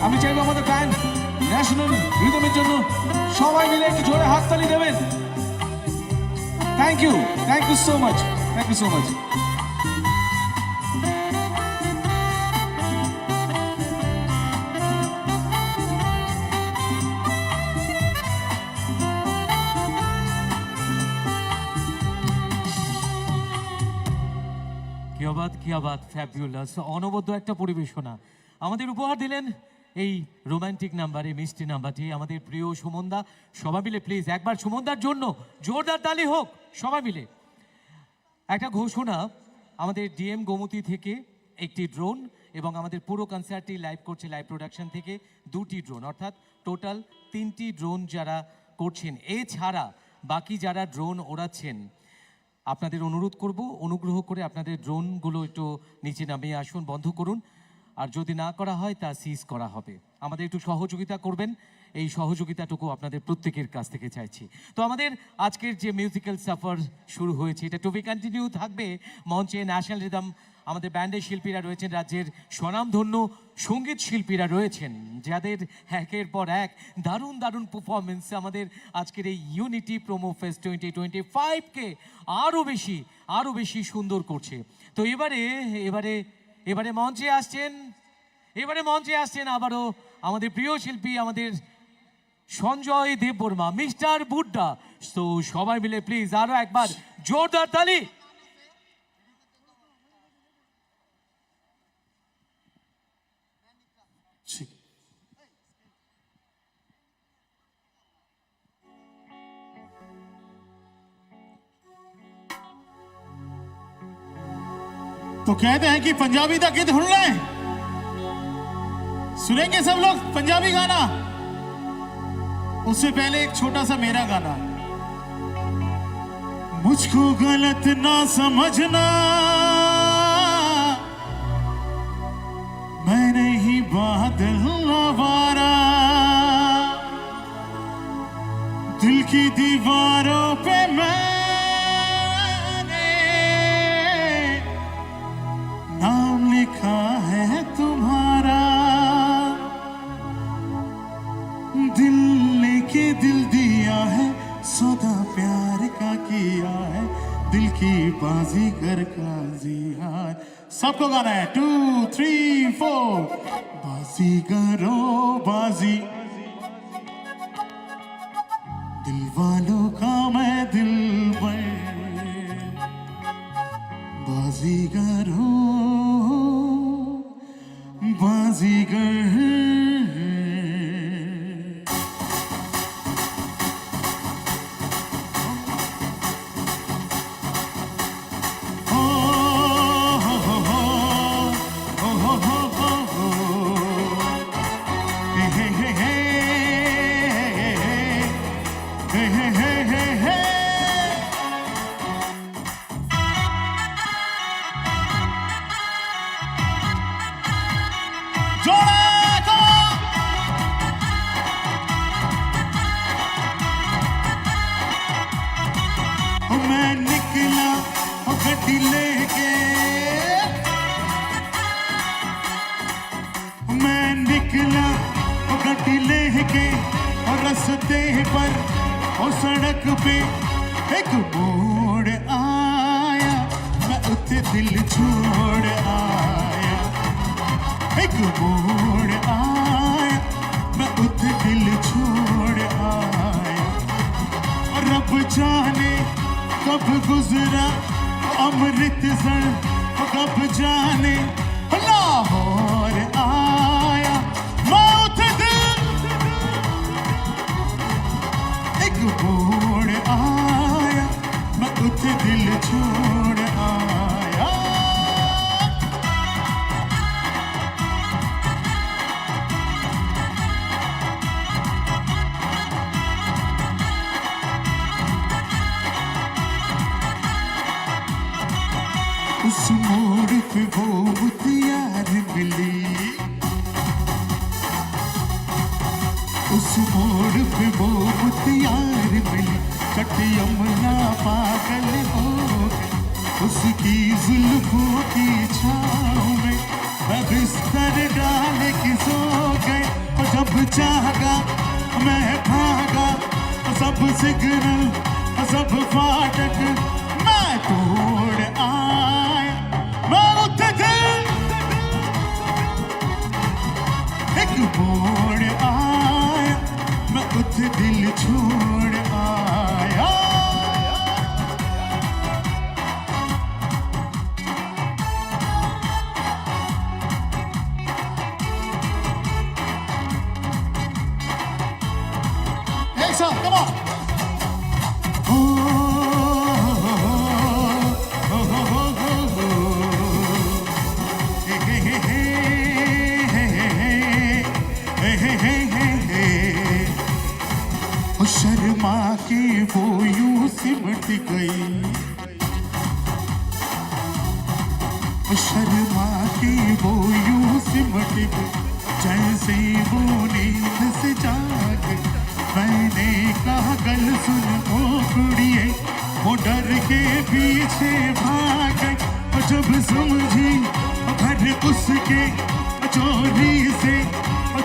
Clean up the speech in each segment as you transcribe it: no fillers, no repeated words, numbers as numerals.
আমি চাইবো আমাদের ব্যান্ড ন্যাশনাল রিদমের জন্য সবাই মিলে একটু জোরে হাততালি দেবেন। Thank you so much, thank you so much. কিয়াবাত ফ্যাবুলাস, অনবদ্য একটা পরিবেশনা আমাদের উপহার দিলেন এই রোমান্টিক নাম্বারে, মিষ্টি নাম্বারটি আমাদের প্রিয় সুমনদা। সবাই মিলে প্লিজ একবার সুমনদার জন্য জোরদার তালি হোক সবাই মিলে। একটা ঘোষণা, আমাদের ডিএম গোমতী থেকে একটি ড্রোন এবং আমাদের পুরো কনসার্টটি লাইভ করছে লাইভ প্রোডাকশন থেকে 2টি ড্রোন, অর্থাৎ টোটাল 3টি ড্রোন যারা করছেন। এছাড়া বাকি যারা ড্রোন ওড়াচ্ছেন আপনাদের অনুরোধ করব অনুগ্রহ করে আপনাদের ড্রোনগুলো একটু নিচে নামিয়ে আসুন, বন্ধ করুন। আর যদি না করা হয় তা সিজ করা হবে। আমাদের একটু সহযোগিতা করবেন, এই সহযোগিতাটুকু আপনাদের প্রত্যেকের কাছ থেকে চাইছি। তো আমাদের আজকের যে মিউজিক্যাল সফর শুরু হয়েছে এটা টু বি কন্টিনিউ থাকবে। মঞ্চে ন্যাশনাল রিদম আমাদের ব্যান্ডের শিল্পীরা রয়েছেন, রাজ্যের স্বনামধন্য সঙ্গীত শিল্পীরা রয়েছেন, যাদের একের পর এক দারুণ দারুণ পারফরমেন্স আমাদের আজকের এই ইউনিটি প্রোমো ফেস্ট 2025কে আরও বেশি সুন্দর করছে। তো এবারে মঞ্চে আসছেন আবারও আমাদের প্রিয় শিল্পী, আমাদের সঞ্জয় দেববর্মা, মিস্টার বুড্ডা। তো সবাই মিলে প্লিজ আরো একবার জোরদার তালি। तो कहते हैं कि पंजाबी का गीत सुन लें, सुनेंगे सब लोग पंजाबी गाना। उससे पहले एक छोटा सा मेरा गाना। मुझको गलत ना समझना, मैं नहीं बादल आवारा, दिल की दीवारों पे मैंने नाम लिखा है तुम्हारा। दिल लेके दिल दिया है, सौदा प्यार का किया है, दिल की बाजीगर का जिहार। सबको गाना है 2 3 4। बाजीगरो बाजी, दिल वालों का मैं दिल पर, बाजीगरो बाजीगर। मैं निकला गड्डी लेके, मैं निकला गड्डी लेके, और रास्ते पर और सड़क पे एक मोड़ आया, मैं उसे दिल छोड़ आया। एक मोड़ आया, मैं उसे दिल छोड़ आया। रब जाने कब गुजरा अमृतसर, कब जाने लाहौर आया, मौत दिल एक मोड़ आया, मैं उसे दिल छोड़ आया। उस मोड़ पे वो मुतियार मिली, उस मोड़ पे वो मुतियार मिली, कटी यमुना पागल हो गई, उसकी जुल्फों की छाँव में मैं बिस्तर डाल के सो गए। जब चाहा मैं भागा, सब सिग्नल सब फाटक मैं तोड़ आया, मैं उठ गया एक मोड़ आया, मैं उठ दिल छोड़ आया। एक साथ come on। शर्मा के वो यूं सिमट गई, शर्मा के वो यूं सिमट गई, जैसे वो नींद से जाग। मैंने कहा गल सुन ओ कुड़िए, वो डर के पीछे भाग गई। जब समझी घर उसके चोरी से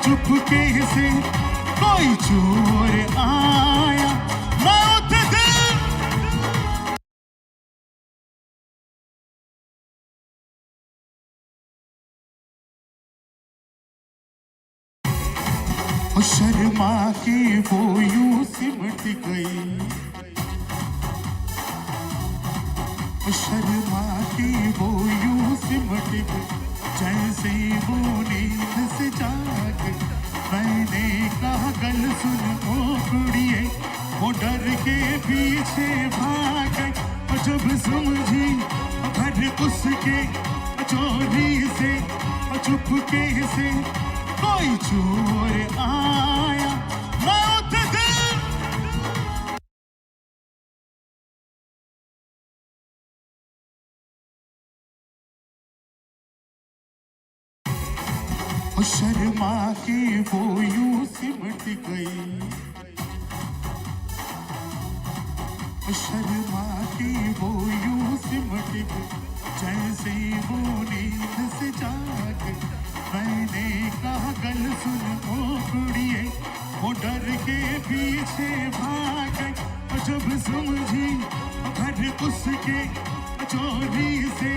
चुपके से कोई चोर आया, मैं उठ गया शर्मा के वो यूं सिमट गई, शर्मा के वो यूं सिमट गई, जैसे वो नींद से जाग। मैंने कहा गल सुन ओ कुड़िए, वो डर के पीछे भाग गई। जब समझी घर उसके चोरी से चुपके से कोई चोर आया, मैं उठ गया शर्मा के वो यूं सिमट गई, शर्मा के वो यूं सिमट गई, जैसे वो नींद से जाग। मैंने कहा गल सुन ओ कुड़िए, वो डर के पीछे भाग गई। जब समझी घर उसके चोरी से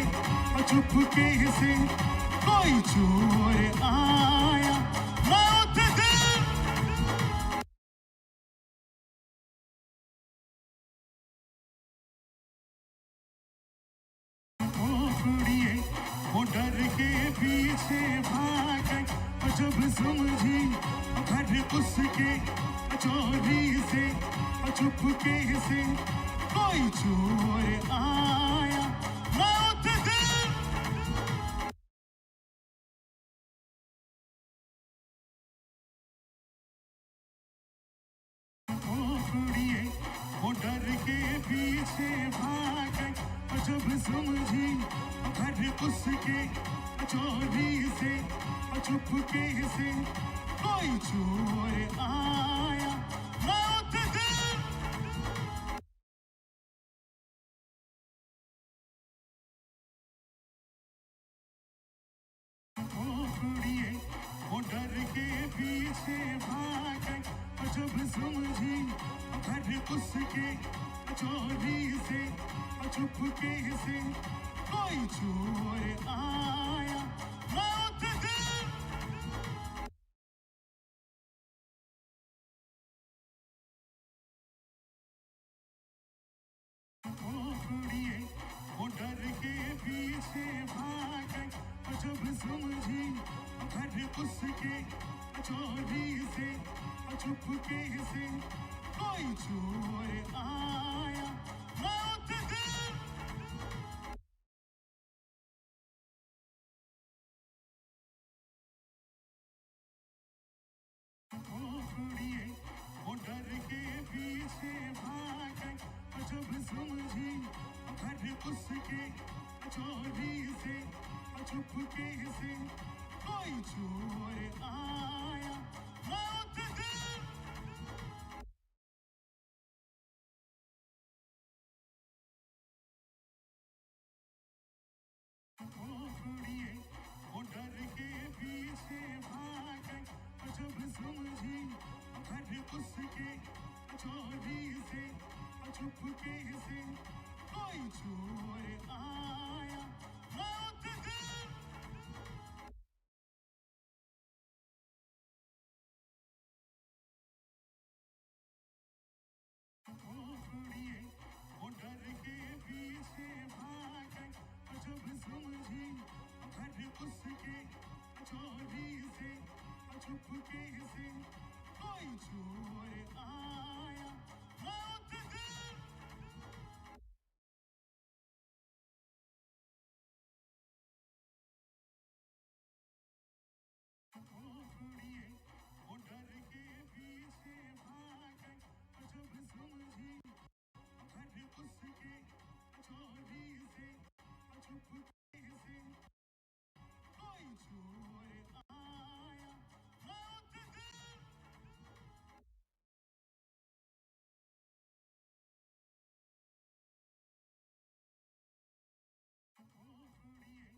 चुपके से कोई चोर आया, मैं उठ गया कुड़िए, वो डर के पीछे भाग गई। जब समझी घर उसके चोरी से चुपके से कोई चोर आया, मैं उठ गया कुड़िए, वो डर के पीछे भाग गई। जब समझी घर उसके चोरी से चुपके से कोई चोर आया, मैं उठ गया कुड़िए, वो डर के पीछे भाग गई। जब समझी घर उसके चोरी से चुपके से कोई चोर आया, मैं उठ गया कुड़िए, वो डर के पीछे भाग गई। जब समझी घर उसके चोरी से चुपके से कोई चोर आया, मैं उठ गया कुड़िए, वो डर के पीछे भाग गई। जब समझी घर उसके चोरी से चुपके से कोई चोर आया, मैं उठ गया कुड़िए, वो डर के पीछे भाग गई। जब समझी उसके चोरी से छुपके से कोई चोर आया मौत है उड़िए वो डर के पीछे भागे जब समझी घर उसके चोरी से छुपके से कोई चोर आया मौत है उड़िए वो डर के पीछे भागे जब समझी घर उसके चोरी से छुपके से कोई चोर आया मौत है उड़िए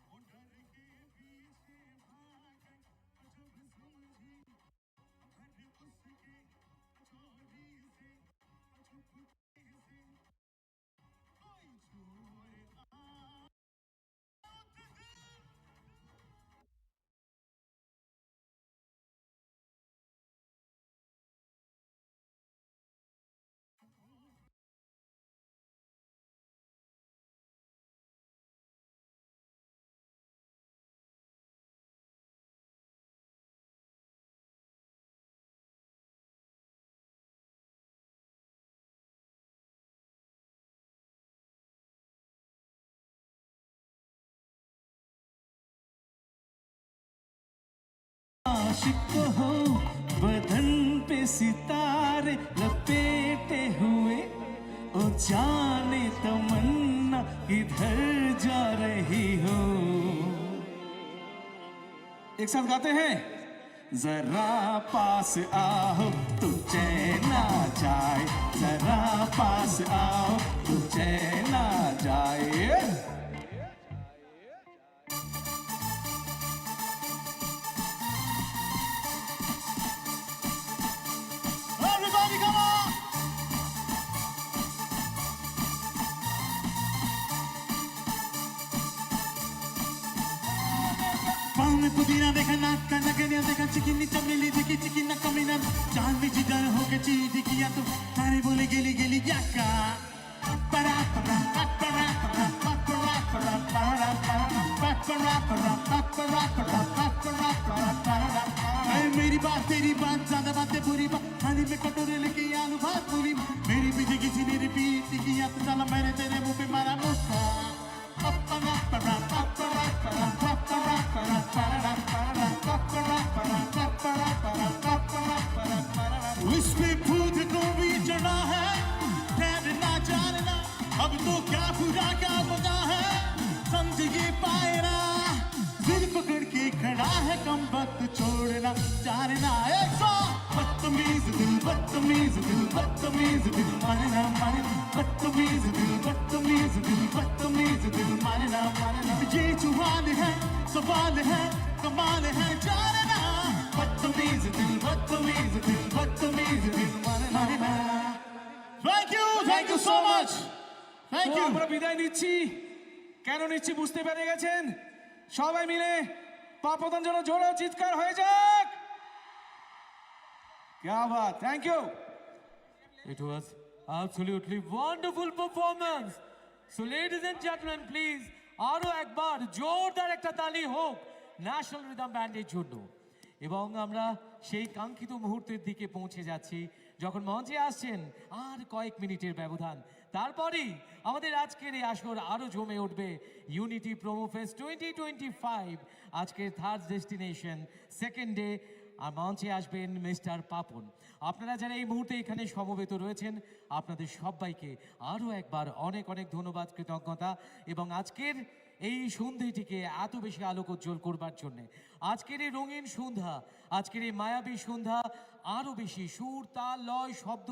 वो डर के पीछे भागे जब समझी घर उसके चोरी से छुपके से कोई चोर आया मौत है आशिक हो बदन पे सितारे लपेटे हुए ओ जाने तमन्ना किधर जा रही हो। एक साथ गाते हैं जरा पास आओ तू चैन आ जाए, जरा पास आओ तू चैन आ जाए। Everybody come on! पाँव में पुदीना देखा नाक का नगनिया देखा चिकनी चमेली देखी चिकना कमीना जान में जिधर होके चीज किया तो तारे बोले गेली गेली क्या का परा परा परा परा परा परा परा परा परा परा परा मेरी बात तेरी बात ज्यादा बातें बुरी बात थाली में कटोरे लेके आलू भात पूरी मेरी पीछे किसी ने रिपीट किया तो साला मैंने तेरे मुंह पे मारा मुक्का अपना परा परा परा परा परा परा परा परा परा उस पे भूत को भी चढ़ा है ठहरना जानना अब तो क्या पूरा क्या बजा है समझ ये पाएना दिल पकड़ के खड़ा है कम वक्त छोड़ना जानना एक सौ बदतमीज दिल बदतमीज दिल बदतमीज दिल मानना मानना बदतमीज दिल बदतमीज दिल बदतमीज दिल मानना मानना ये जुबान है सवाल है कमाल है जानना बदतमीज दिल बदतमीज दिल बदतमीज दिल मानना Thank you so much. Thank you. আমরা বিদায় নিচ্ছি। কেন নিচ্ছি বুঝতে পেরে গেছেন? সবাই মিলে পাপদান যেন জোরে চিৎকার হয়ে যাক। क्या बात, thank you. It was absolutely wonderful performance. So ladies and gentlemen, please আরো একবার জোরদার একটা তালি হোক ন্যাশনাল রিদম ব্যান্ডের জন্য। এবং আমরা সেই কাঙ্ক্ষিত মুহূর্তের দিকে পৌঁছে যাচ্ছি যখন মঞ্চে আসছেন আর কয়েক মিনিটের ব্যবধান, তারপরেই আমাদের আজকের এই আসর আরো জমে উঠবে ইউনিটি প্রোমো ফেস্ট 2025। আজকের থার্ড ডেস্টিনেশন সেকেন্ড ডে আর মঞ্চে আসবেন মিস্টার পাপন। আপনারা যারা এই মুহূর্তে এখানে সমবেত রয়েছেন আপনাদের সবাইকে আরও একবার অনেক অনেক ধন্যবাদ, কৃতজ্ঞতা এবং আজকের এই সন্ধ্যেটিকে এত বেশি আলোকোজ্জ্বল করবার জন্যে। আজকের এই রঙিন সন্ধ্যা, আজকের এই মায়াবী সন্ধ্যা আরও বেশি সুর, তাল, লয়, শব্দ,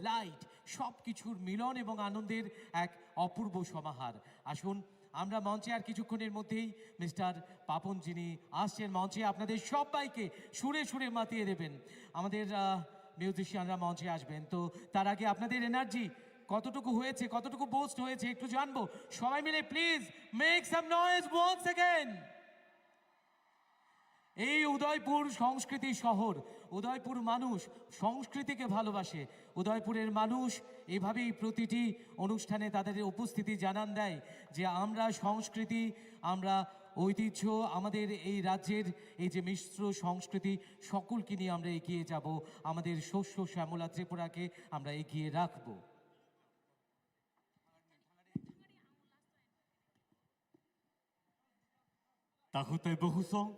লাইট সব কিছুর মিলন এবং আনন্দের এক অপূর্ব সমাহার। আসুন আমরা মঞ্চে আর কিছুক্ষণের মধ্যেই মিস্টার পাপন যিনি আসছেন মঞ্চে আপনাদের সবাইকে সুরে সুরে মাতিয়ে দেবেন। আমাদের মিউজিশিয়ানরা মঞ্চে আসবেন। তো তার আগে আপনাদের এনার্জি কতটুকু হয়েছে, কতটুকু বোস্ট হয়েছে একটু জানবো। সবাই মিলে please make some noise once again. এই উদয়পুর সংস্কৃতি শহর, উদয়পুর মানুষ সংস্কৃতিকে ভালোবাসে। উদয়পুরের মানুষ এভাবেই প্রতিটি অনুষ্ঠানে তাদের উপস্থিতি জানান দেয় যে আমরা সংস্কৃতি, আমরা ঐতিহ্য, আমাদের এই রাজ্যের এই যে মিশ্র সংস্কৃতি সকলকে নিয়ে আমরা এগিয়ে যাব, আমাদের শস্য শ্যামলা ত্রিপুরাকে আমরা এগিয়ে রাখবো। Takutay buhusong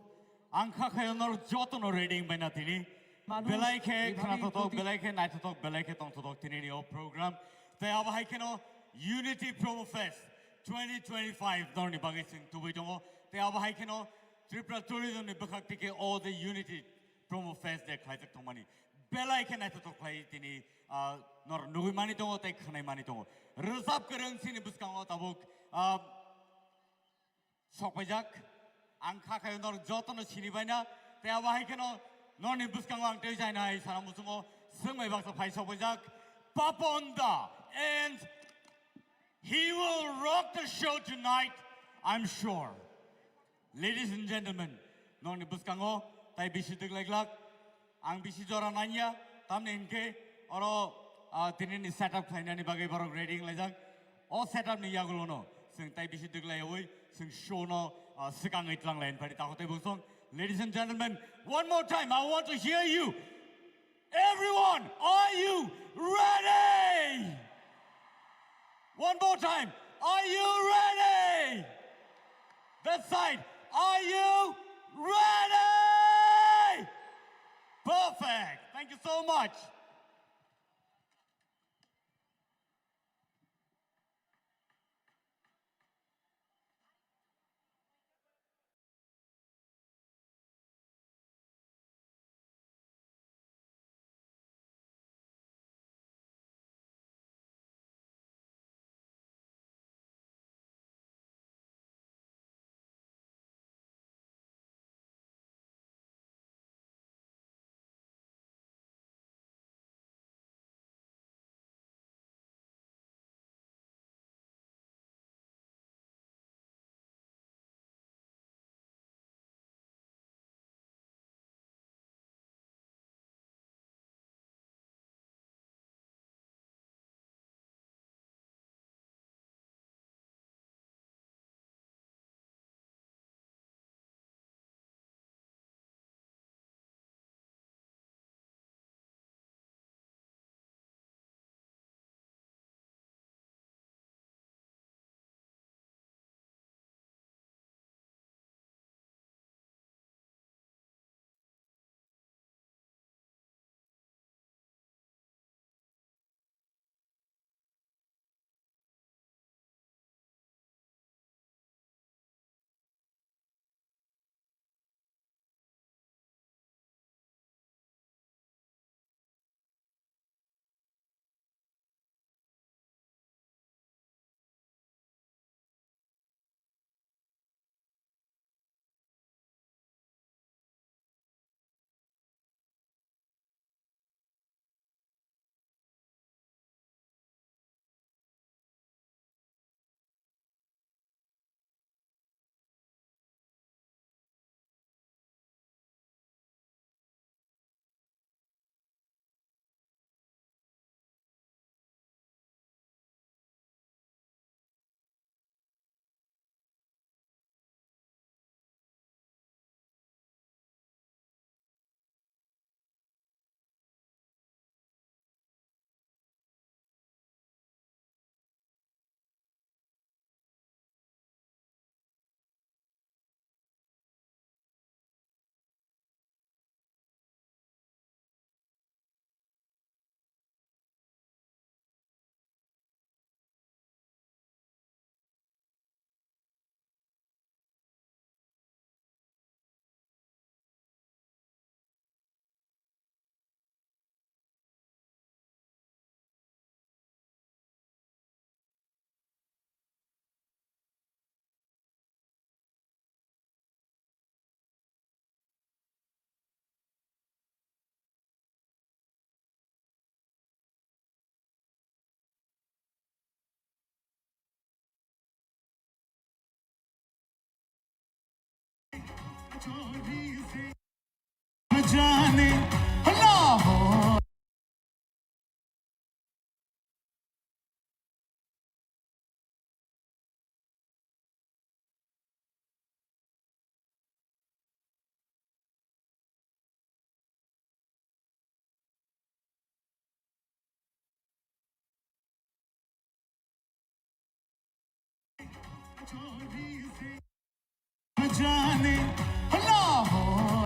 ang kakayonor jotono reading by natini. Manus, Belaike ibang kanatotok, ikuti- belaike naitotok, belaike tongtotok tinini o program. Tayo bahay kino Unity Promo Fest 2025 dorni bagay sing tuboy tongo. Tayo bahay kino Tripura Tourism ni bakak tike all the Unity Promo Fest de kaitak tongmani. Belaike naitotok play tini nor nugui mani tongo tay kanay mani tongo. Resap kereng sini buskango tabuk Sokpajak, ang kakayonor jotono sinibayna, tayo bahay kano noni buskang ang tayo jay na ay sarang musungo sungay baksa pay Sokpajak, Paponda, and he will rock the show tonight, I'm sure. Ladies and gentlemen, noni buskang o, tayo bisitig laglak, ang bisijora nanya, tamne inke, oro tinin setup kaya ni bagay barog reading lajang, o setup ni yagulo no. Sing tay bisi diglay oy sing show no sikang itlang len pari takot ay busong. Ladies and gentlemen, one more time, I want to hear you. Everyone, are you ready? One more time, are you ready? That side, are you ready? Perfect. Thank you so much. चोरी से जाने लाहौर चोरी से जाने लाहौर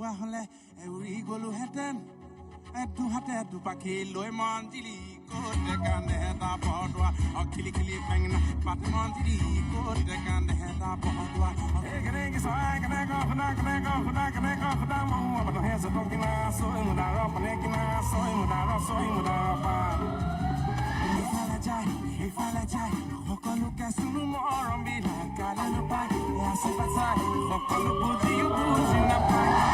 পোৱা হলে উৰি গলোহেঁতেন দুহাতে দুপাখি লৈ মন্দিৰি ক'ত কান্দে এটা বৰদোৱা খিলি খিলি বেঙেনা পাতি মন্দিৰি ক'ত কান্দে এটা বৰদোৱা কেনেকৈ চৰাই কেনেকৈ শুনা কেনেকৈ শুনা কেনেকৈ শুনা মোৰ মানুহে যতন কিনা চৈ মুদাৰ পানে কিনা চৈ মুদাৰ পা ইফালে যায় সিফালে যায় সকলোকে চুনো মৰম বিলাক কালে নাপায় আছে পাচাই সকলো বুজিও বুজি নাপায়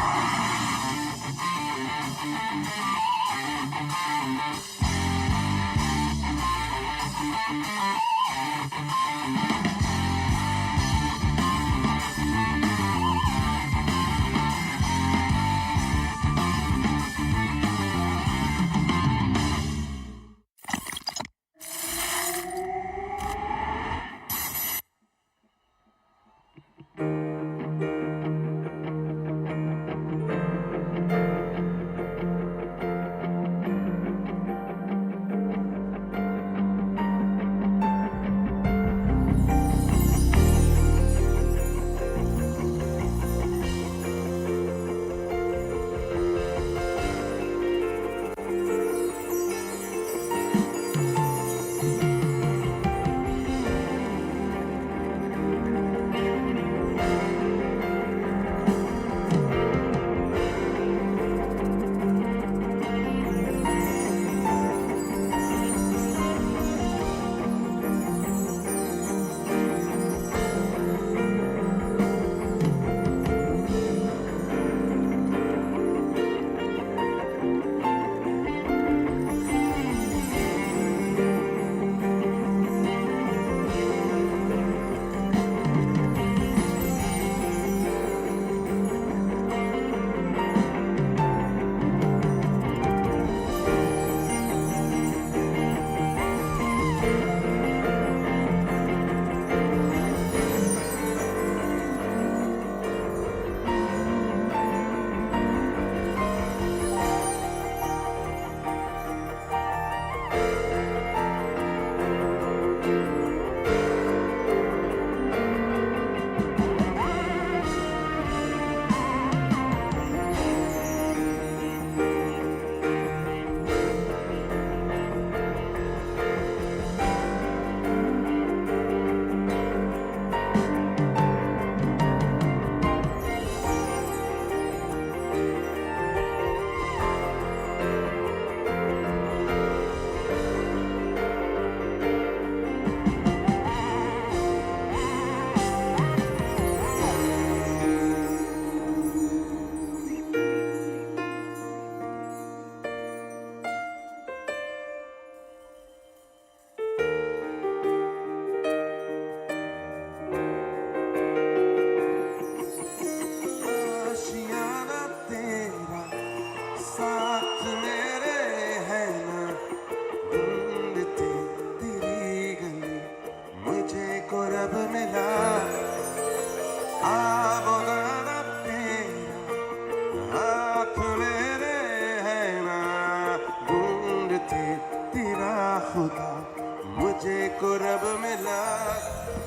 मुझे को रब मिला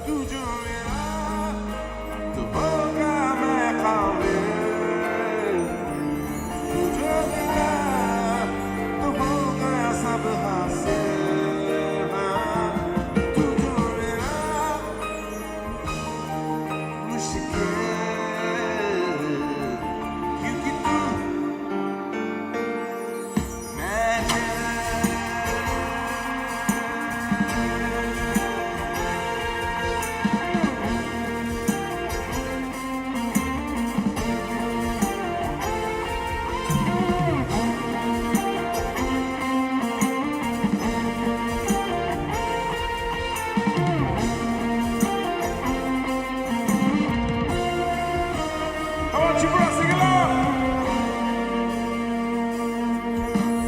तू जो मेरा तो होगा मैं काबिल तू जो मिला तो होगा सब हासिल हाँ तू जो मेरा मुश्किल क्योंकि तू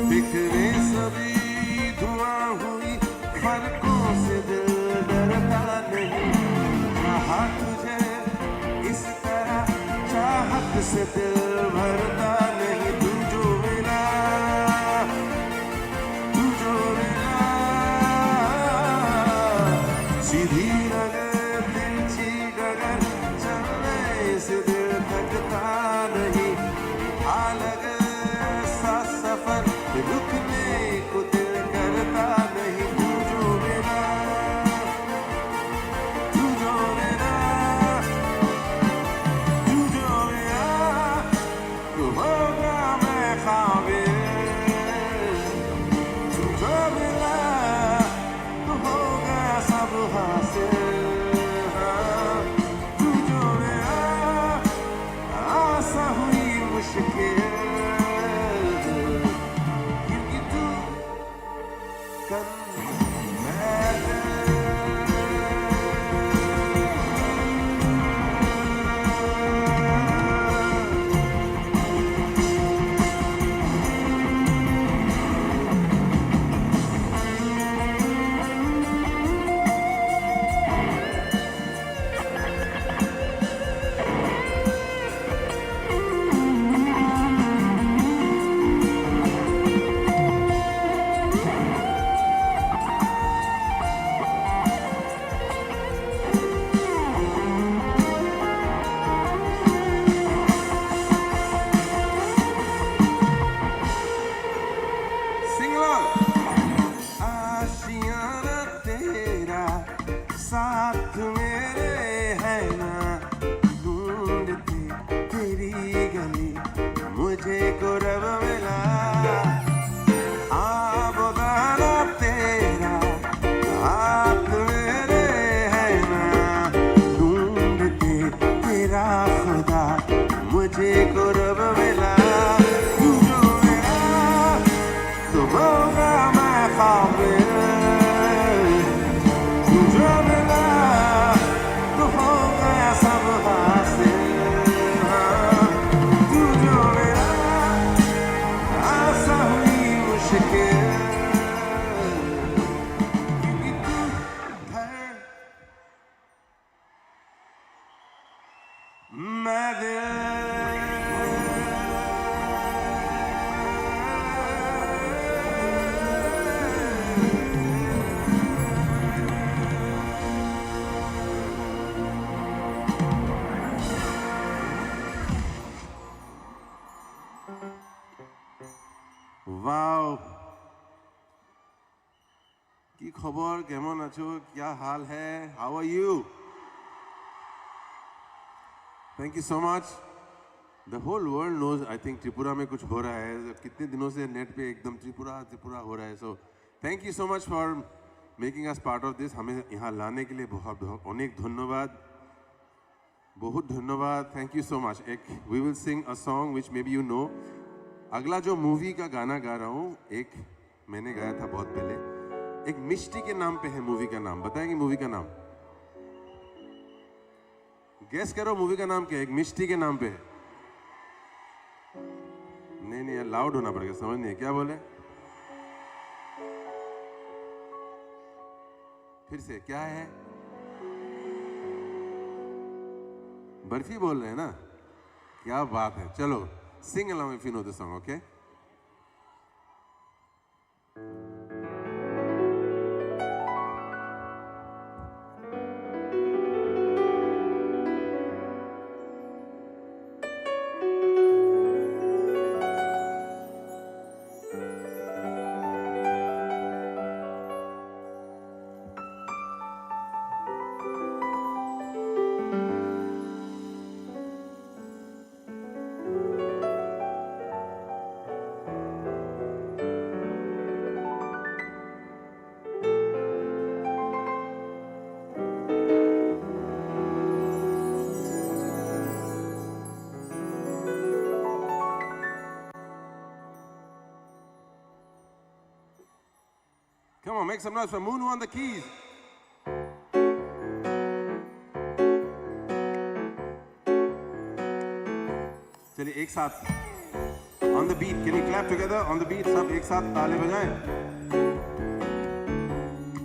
बिखरे सभी धुआं हुई फर्कों से दिल डरता नहीं चाहा तुझे इस तरह चाहत से दिल भरता नहीं तू जो मिला सीधी नगर तिरछी डगर चलने से दिल थकता नहीं गली मुझे को रब मिला आबदाना तेरा हाथ मेरे है ना ढूंढते तेरा खुदा मुझे को रब मिला तू जो मेरा तो होगा मैं काबिल तू जो मिला तो हो गया सब हासिल हाँ, तू जो मेरा आसा हुई मुश्किल क्योंकि तू है मैं वाओ की खबर केमन आछो क्या हाल है how are you thank you so much the whole world knows I think Tripura में कुछ हो रहा है कितने दिनों से नेट पे एकदम त्रिपुरा त्रिपुरा हो रहा है so thank you so much for making us part of this हमें यहाँ लाने के लिए बहुत बहुत अनेक धन्यवाद बहुत धन्यवाद थैंक यू सो मच एक we will sing a song which may be you know अगला जो मूवी का गाना गा रहा हूँ एक मैंने गाया था बहुत पहले एक मिष्टी के नाम पे है मूवी का नाम बताएंगे मूवी का नाम गेस करो मूवी का नाम क्या है एक मिष्टी के नाम पे है नहीं लाउड होना पड़ेगा समझ नहीं क्या बोले फिर से क्या है बर्फी बोल रहे हैं ना क्या बात है चलो sing along if you know the song okay Come on, make some noise for Moonu on the keys. चलिए एक साथ on the beat. Can you clap together on the beat? सब एक साथ ताले बजाएं.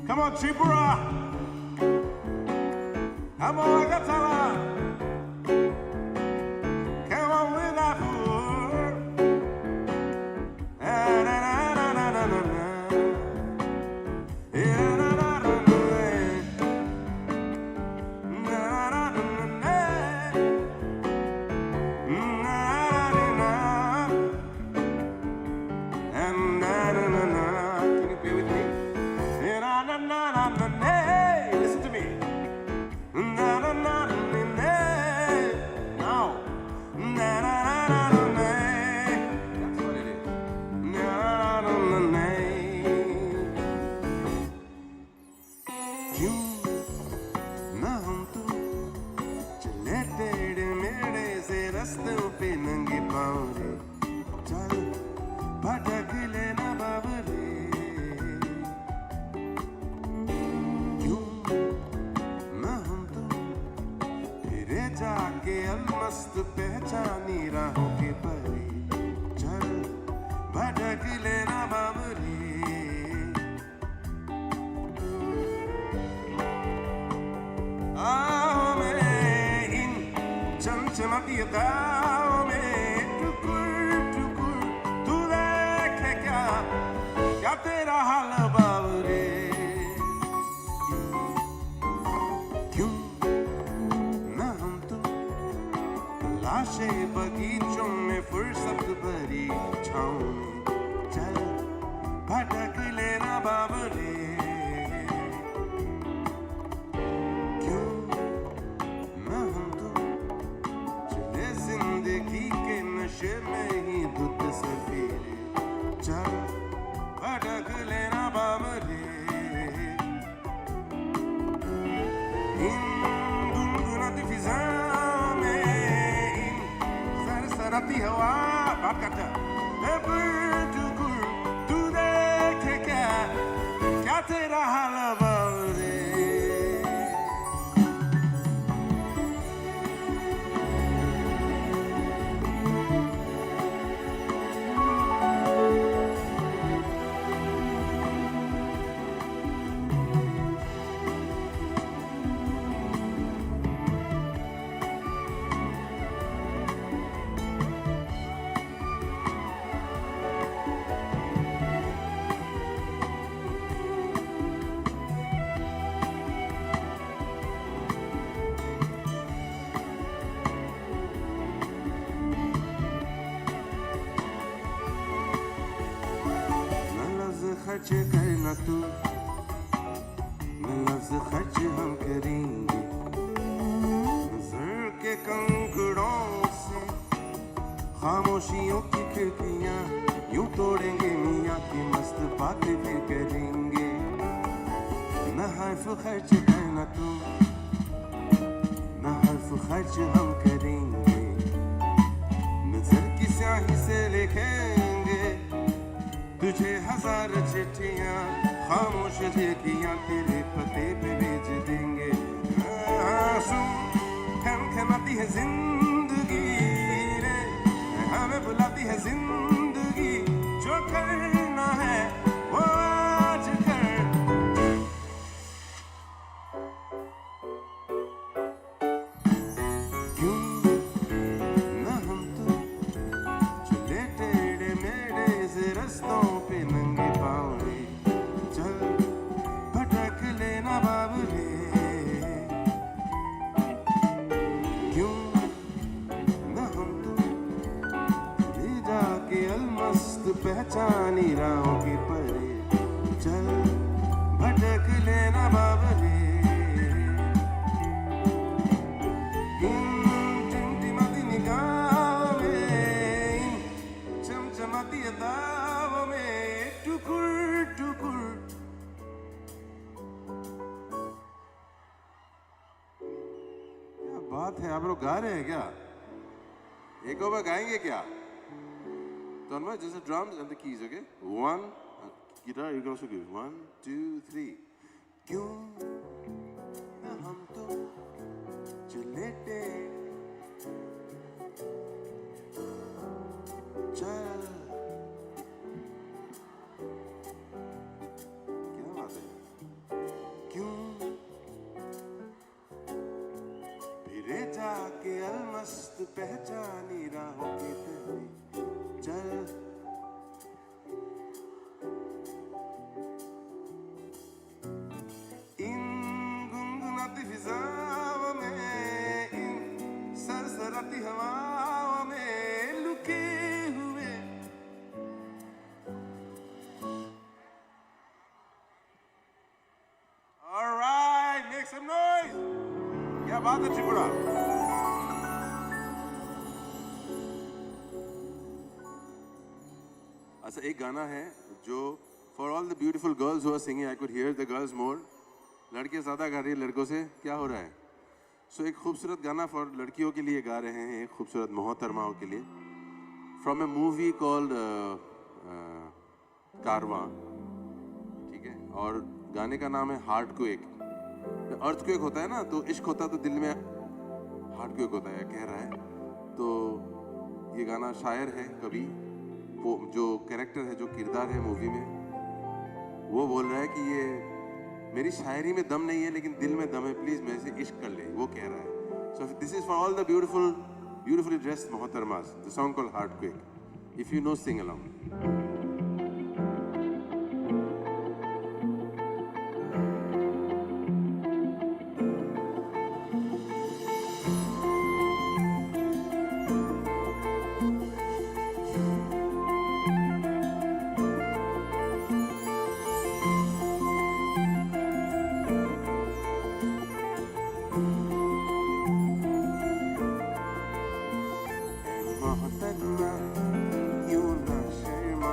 Come on, Tripura. Come on, Agatala. Come on, Winnapour. Listen to me. Now. That's what it is. क्यों ना हम तो चले टेढ़े मेढ़े से रास्तों पे नंगे पाँव रे चल भटक लेना बाबरे क्यों ना हम तो फिरे जाके अलमस्त पहचानी राहों के परे चल भटक लेना बाबरे आओ में इन चमचमाती अदाओं में टुकुर टुकुर तू देखे क्या तेरा हाल बावरे क्यों ना हम तो लाशे बगीचों में फुर्सत भरी छाँव में चल भटक लेना बावरे चलती हवा बात करता है टुकुर तू देखे क्या तेरा हाल बाबरे खर्च करना तू लफ्ज खर्च हम करेंगे नजर के कंकड़ों से खामोशियों की खिड़कियां यूं तोड़ेंगे मियाँ की मस्त बातें फिर करेंगे न हर्फ खर्च करना तू न हर्फ खर्च हम करेंगे नजर की स्याही से लिखेंगे तुझे हजार चिट्ठियां खामोश झेकियां तेरे पते पे भेज देंगे सुन खनखनाती है जिंदगी रे हमें बुलाती है जिंदगी जो करना है वो आज कर क्यों ना हम तो चले टेढ़े मेढ़े से रस्तों पे नंगे पाँव रे चल भटक लेना बाबरे क्यों न हम तो ले जाके अलमस्त पहचानी राहों के परे चल भटक लेना बाबरे इन टिमटिमाती निगाहों में चमचमाती अदाओं में टुकुर टुकुर क्या बात है आप लोग गा रहे हैं क्या एक और बार गाएंगे क्या तो अनवर जैसे drums and the keys okay one guitar you can also give 1 2 3 क्यों न हम तो चले चल क्या बात है क्यों फिरे जाके अलमस्त पहचानी राहों की तेरी चल इन गुनगुनाती फिजाओं में इन सरसराती हवाओं में लुके हुए Alright, make some noise. क्या बात है त्रिपुरा अच्छा एक गाना है जो for all the beautiful girls who are singing I could hear the girls more लड़के ज्यादा गा रही है लड़कों से क्या हो रहा है सो एक खूबसूरत गाना फॉर लड़कियों के लिए गा रहे हैं एक खूबसूरत मोहतरमाओं के लिए फ्रॉम ए मूवी कॉल्ड कारवां ठीक है और गाने का नाम है हार्ट क्वेक अर्थक्वेक होता है ना तो इश्क होता तो दिल में हार्ट क्वेक होता है कह रहा है तो ये गाना शायर है कभी वो जो कैरेक्टर है जो किरदार है मूवी में वो बोल रहा है कि ये मेरी शायरी में दम नहीं है लेकिन दिल में दम है प्लीज मेरे से इश्क कर ले वो कह रहा है so this is for all the beautifully dressed मोहतरमास the song called Heart Quake if you know sing along मोहतरमा यूं ना शर्मा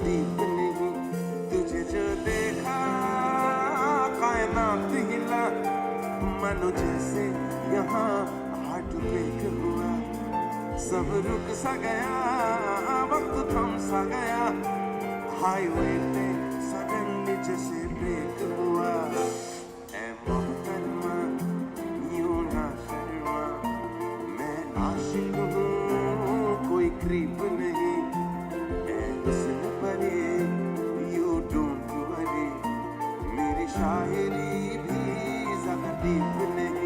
दीप नहीं, तुझे जो देखा कायनात हिला, मानो जैसे यहाँ हार्ट ब्रेक हुआ, सब रुक सा गया, वक्त थम सा गया, हाईवे पे सडनली जैसे ब्रेक हुआ। ऐ मोहतरमा यूं ना शर्मा, मैं आशिक हूँ कोई क्रीप नहीं, ऐ हुस्न परे यू डोंट वरी, मेरी शायरी भी ज्यादा डीप नहीं।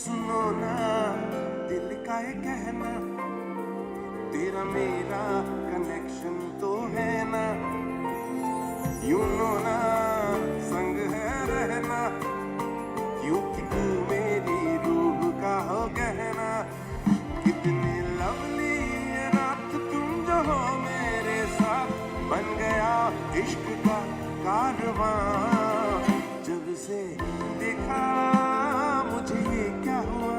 सुनो ना दिल का ये कहना, तेरा मेरा कनेक्शन तो है ना, यूं नो ना संग है रहना, क्योंकि तू मेरी रूह का हो गहना। कितनी लवली ये रात तुम जो हो मेरे साथ, बन गया इश्क का कारवां। जब से देखा मुझे ये क्या हुआ,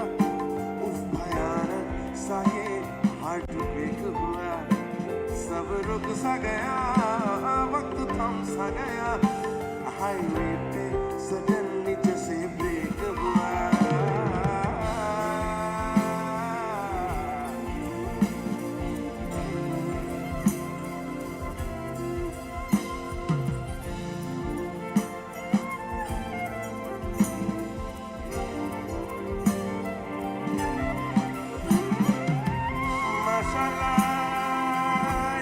उफ भयानक सा ये हार्ट ब्रेक हुआ, सब रुक सा गया, वक्त थम सा गया, हाईवे पे सडनली जैसे ब्रेक हुआ। माशाल्लाह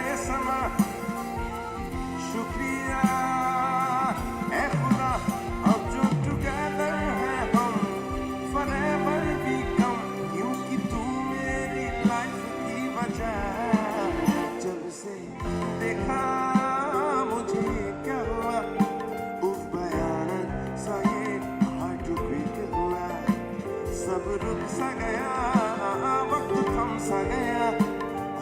ये समा, शुक्रिया ऐ खुदा, अब जो टुगेदर है हम forever भी कम, क्योंकि तू मेरी लाइफ की वजह। जब से देखा मुझे क्या हुआ, उफ भयानक सा ये हार्ट ब्रेक हुआ, सब रुक सा गया, वक्त थम सा गया,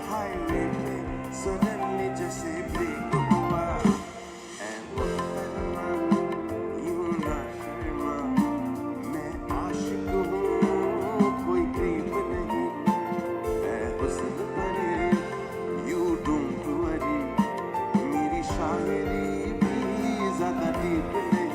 हाईवे पे सडनली जैसे ब्रेक हुआ। ऐ मोहतरमा यूं ना शर्मा, मैं आशिक हूँ कोई क्रीप नहीं, ऐ हुस्न परे यू डोंट वरी, मेरी शायरी भी ज्यादा डीप नहीं।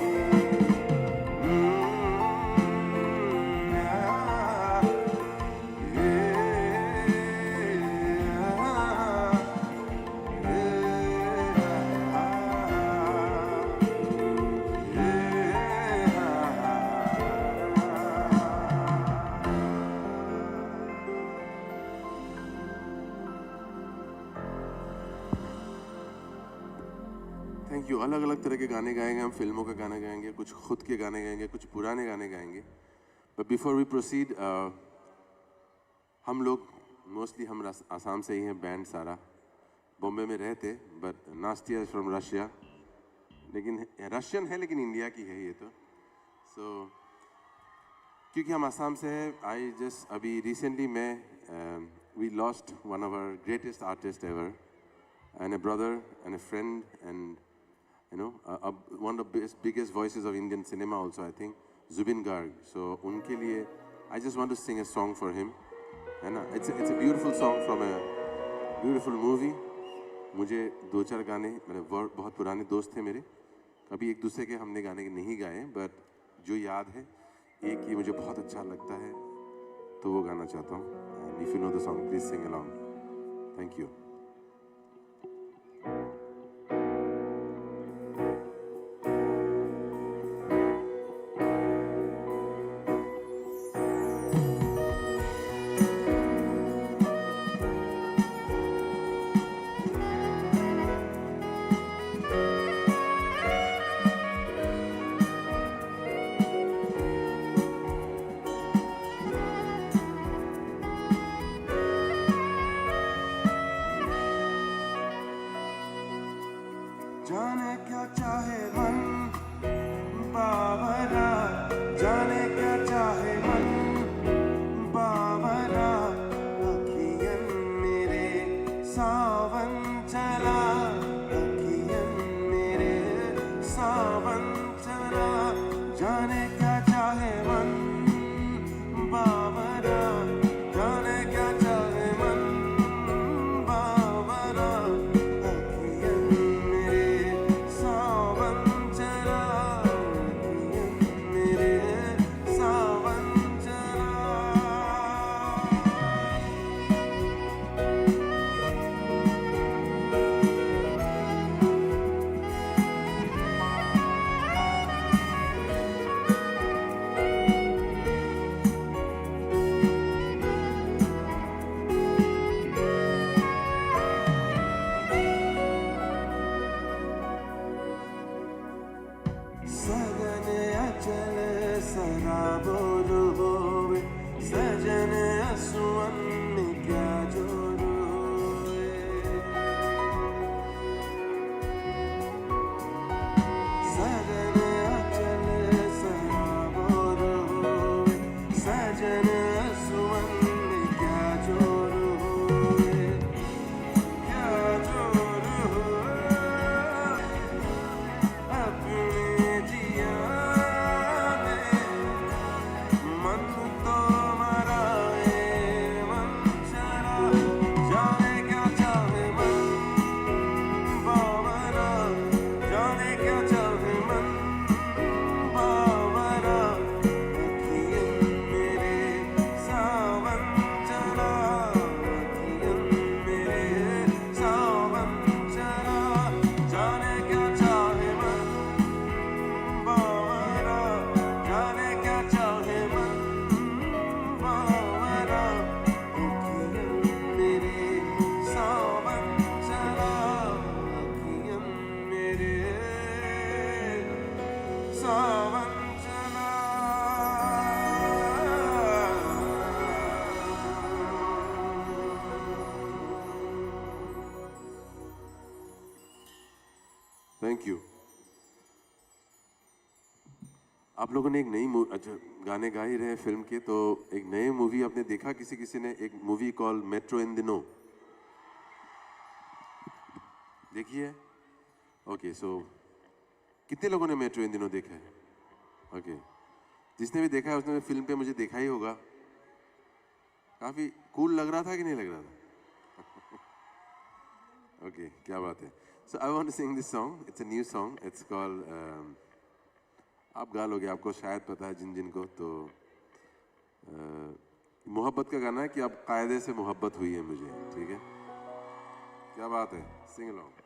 Thank you. अलग अलग तरह के गाने गाएंगे हम, फिल्मों के गाने गाएंगे, कुछ खुद के गाने गाएंगे, कुछ पुराने गाने गाएंगे। बट बिफोर वी प्रोसीड, हम लोग मोस्टली हम आसाम से ही हैं, बैंड सारा बॉम्बे में रहते, बट नास्तिया फ्रॉम रशिया, लेकिन रशियन है लेकिन इंडिया की है ये तो। सो क्योंकि हम आसाम से हैं, आई जस्ट अभी रिसेंटली में we lost one of our greatest artist ever, and a brother and a friend, and you know one of the biggest voices of Indian cinema also, I think, Zubin Garg. So unke liye I just want to sing a song for him, है ना। it's a beautiful song from a beautiful movie. मुझे दो चार गाने, मेरे बहुत पुराने दोस्त थे मेरे, कभी एक दूसरे के हमने गाने नहीं गाए, बट जो याद है एक ये मुझे बहुत अच्छा लगता है, तो वो गाना चाहता हूँ। And if you know the song, please sing along. Thank you. सावन चला अखियन मेरे सावन चला जाने क्या चाहे मन बाबरा जाने क्या चाहे मन बाबरा अखियन मेरे सावन चला अखियन मेरे सावन चला सजन अचल सराबो होवे सजन असुवन क्या जोरो सजन अचल सराबो होवे सजन असुवन क्या जोरो क्या जोरो अपने जिया में मन तो मराए मन चला जाने क्या चाहे मन बावरा जाने क्या चाहे मन बावरा अखियन मेरे सावन चला अखियन मेरे सावन चला जाने क्या चाहे मन बावरा जाने क्या चाहे मन बावरा अखियन मेरे सावन चला अखियन मेरे सावन चला थैंक यू आप लोगों ने एक नई अच्छा गाने गा ही रहे फिल्म के तो एक नए मूवी आपने देखा किसी ने एक मूवी कॉल मेट्रो इन दिनों देखी है ओके सो कितने लोगों ने मेट्रो इन दिनों देखा है ओके जिसने भी देखा है उसने फिल्म पे मुझे देखा ही होगा काफी कूल लग रहा था कि नहीं लग रहा था ओके क्या बात है so I want to sing this song it's a new song it's called आप गा लोगे आपको शायद पता है जिन जिन को तो मोहब्बत का गाना है कि अब कायदे से मोहब्बत हुई है मुझे ठीक है क्या बात है सिंग अलोंग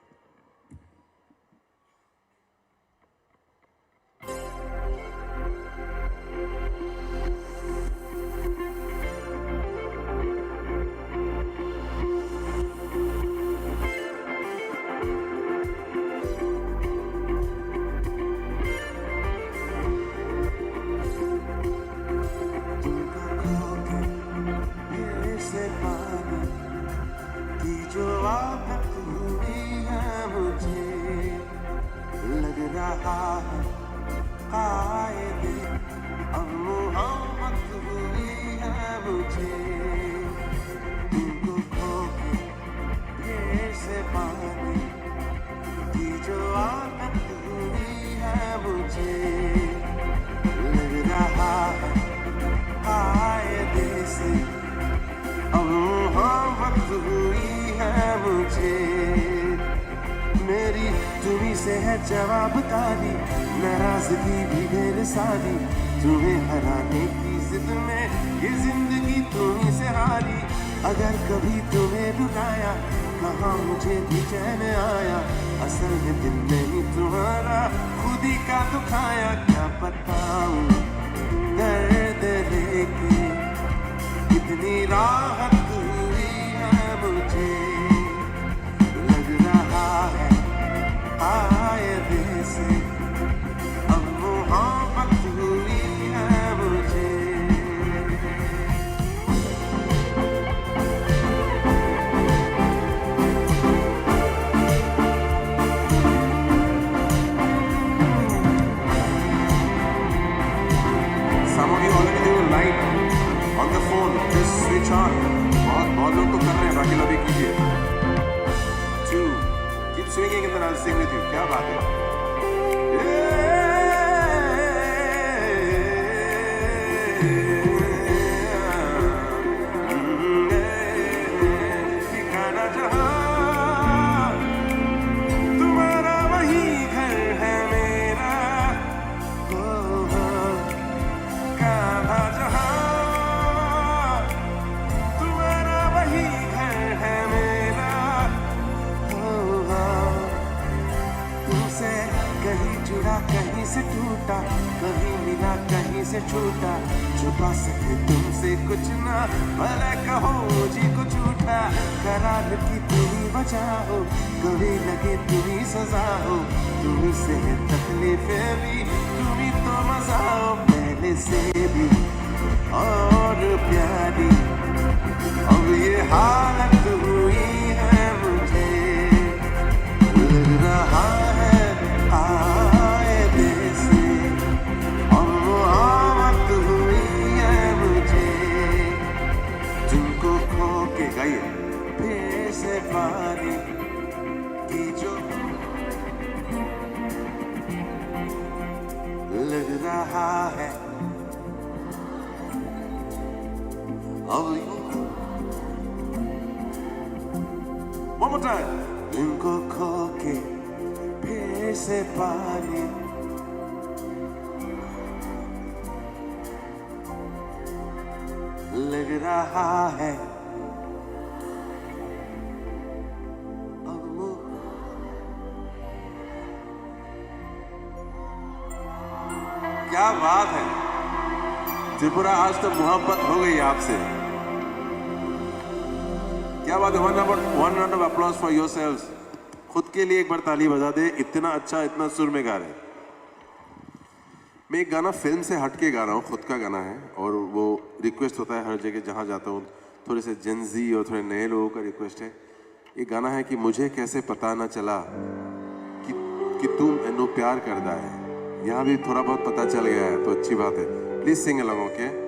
से पानी की जो आदत हुई है मुझे लग रहा है कायदे अब मोहब्बत हुई है मुझे तुमको खो के ढेर से पानी की जो आदत हुई है मुझे लग रहा है कायदे से अब मोहब्बत हुई है मुझे मेरी तुम्ही से है जवाबदारी नाराजगी भी ढेर सारी तुम्हें हराने की जिद में ये जिंदगी तुम्ही से हारी अगर कभी तुम्हें रुलाया कहाँ मुझे भी चैन आया असल में दिल नहीं तुम्हारा खुद ही का दुखाया क्या बताऊं दर्द लेके कितनी राहत हुई है मुझे लग रहा है कायदे से अब मोहब्बत हुई है मुझे Some of you already have a light on the phone. Just switch on. swinging and then I'll sing with you. क्या बात है? ठिकाना जहाँ तुम्हारा वही घर है मेरा, कान्हा जहाँ तुम्हारा वही घर है मेरा, तुमसे कहीं जुड़ा कहीं से टूटा, कहीं मिला कहीं से छूटा, छुपा सके तुमसे कुछ ना, भले कहो जी कुछ उठा, करार की तुम्ही वजह हो, कभी लगे तुम्ही सजा हो, तुम्ही से है तकलीफें भी, तुम्ही तो मजा हो, पहले से भी और प्यारी, अब ये हालत हुई है मुझे, लग रहा है आए से, अब मोहब्बत हुई है मुझे, तुमको खो के गई फिर से बारी की जो लग रहा है अब one more time. तुमको खो के फिर से पानी, लग रहा है अब क्या बात है त्रिपुरा, आज तो मोहब्बत हो गई आपसे। क्या बात है। one round of applause for yourselves. खुद के लिए एक बार ताली बजा दे, इतना अच्छा इतना सुर में गा रहे। मैं एक गाना फिल्म से हट के गा रहा हूँ, खुद का गाना है और वो रिक्वेस्ट होता है हर जगह जहाँ जाता हूँ, थोड़े से जेंजी और थोड़े नए लोगों का रिक्वेस्ट है। ये गाना है कि मुझे कैसे पता ना चला कि तुम मैनू प्यार करदा है। यहाँ भी थोड़ा बहुत पता चल गया है तो अच्छी बात है। Please sing along, okay?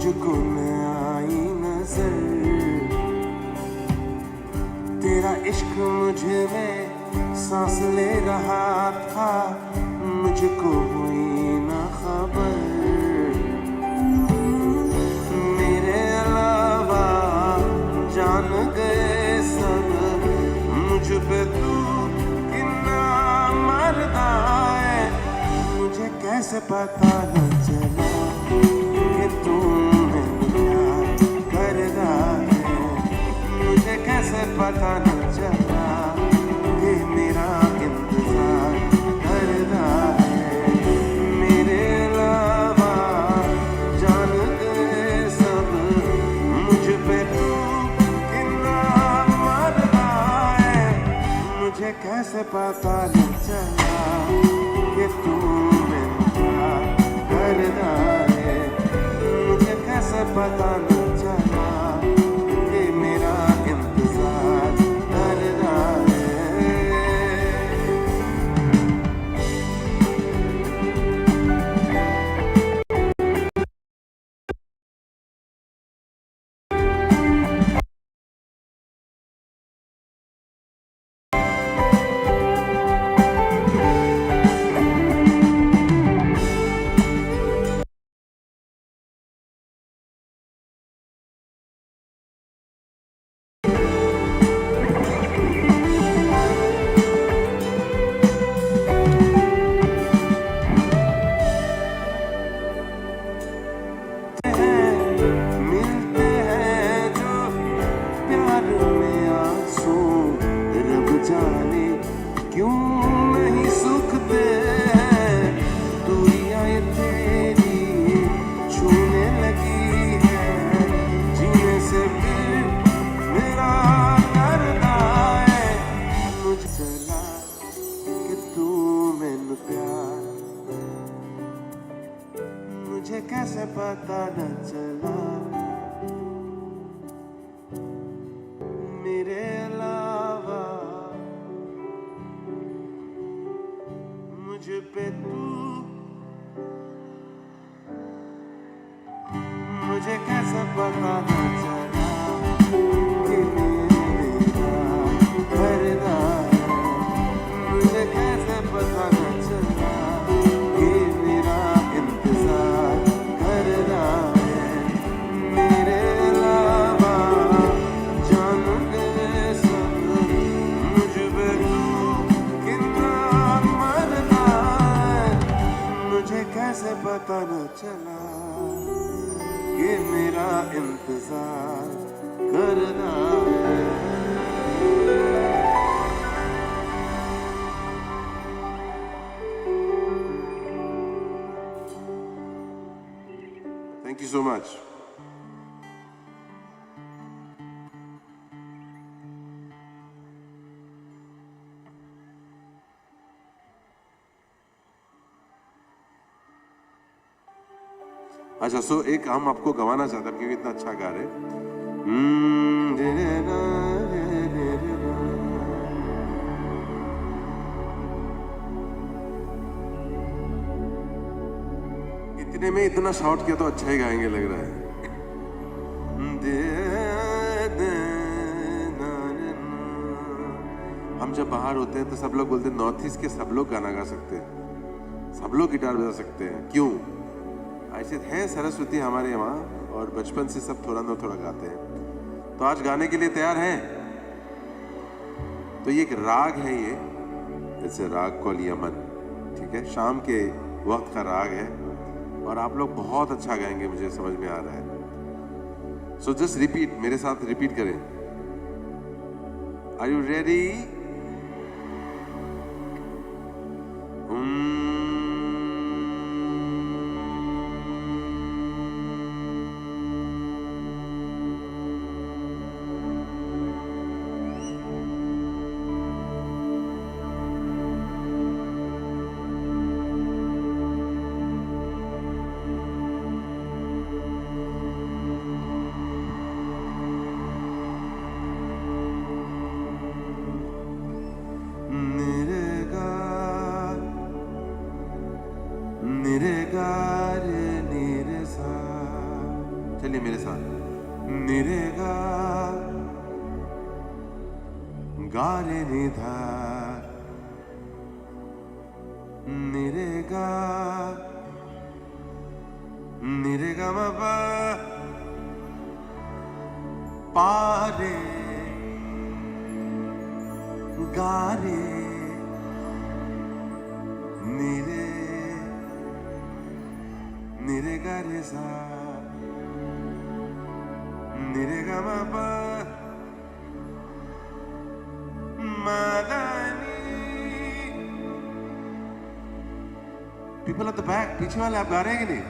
मुझको न आई नजर, तेरा इश्क मुझ में सांस ले रहा था, मुझको हुई न खबर। मेरे अलावा जान गए सब, मुझ पे तू कितना मरदा है। मुझे कैसे पता न चला कि तूने प्यार करदा है। मुझे कैसे पता न चला कि मेरा इंतजार करदा है। मेरे अलावा जान गए सब, मुझ पे तू कितना मरदा है। मुझे कैसे पता न चला कि तूने प्यार करदा है। मुझे कैसे पता न चला कि मेरा इंतजार करदा है। प्यार मुझे कैसे पता न चला मेरे अलावा मुझ पे तू मुझे कैसे पता न चला कि मेरा करना मुझे कैसे पता न चला कि मेरा इंतजार करना है मेरे अलावा जानू के सब मुझ पे तू कितना मरना है मुझे कैसे पता न चला कि मेरा इंतजार करना है Thank you so much. अच्छा सो एक हम आपको गवाना चाहते हैं क्योंकि इतना अच्छा गा रहे इतने में इतना शाउट किया तो अच्छा ही गाएंगे लग रहा है हम जब बाहर होते हैं तो सब लोग बोलते हैं नॉर्थ ईस्ट के सब लोग गाना गा सकते हैं सब लोग गिटार बजा सकते हैं क्यों ऐसे है सरस्वती हमारे यहाँ और बचपन से सब थोड़ा ना थोड़ा गाते हैं तो आज गाने के लिए तैयार हैं तो ये एक राग है ये जैसे राग कॉल यमन ठीक है शाम के वक्त का राग है और आप लोग बहुत अच्छा गाएंगे मुझे समझ में आ रहा है सो जस्ट रिपीट मेरे साथ रिपीट करें आर यू रेडी चलिए मेरे साथ निरेगा गारे निधा निरेगा निरेगा मबा पारे गारे निरे निरेगा रे सा Nirigama Madani People at the back, पीछे वाले आप गा रहे हैं कि नहीं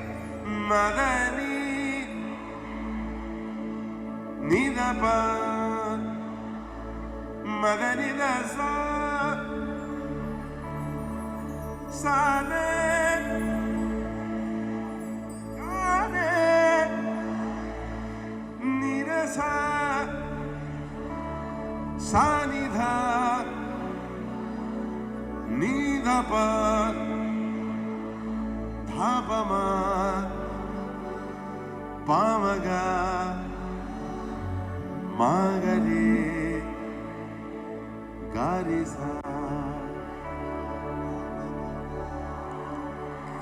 Madani Nidapa Madani Dasa Sane Sanidha Nidapa Dhapama Pamaga Magare Garisa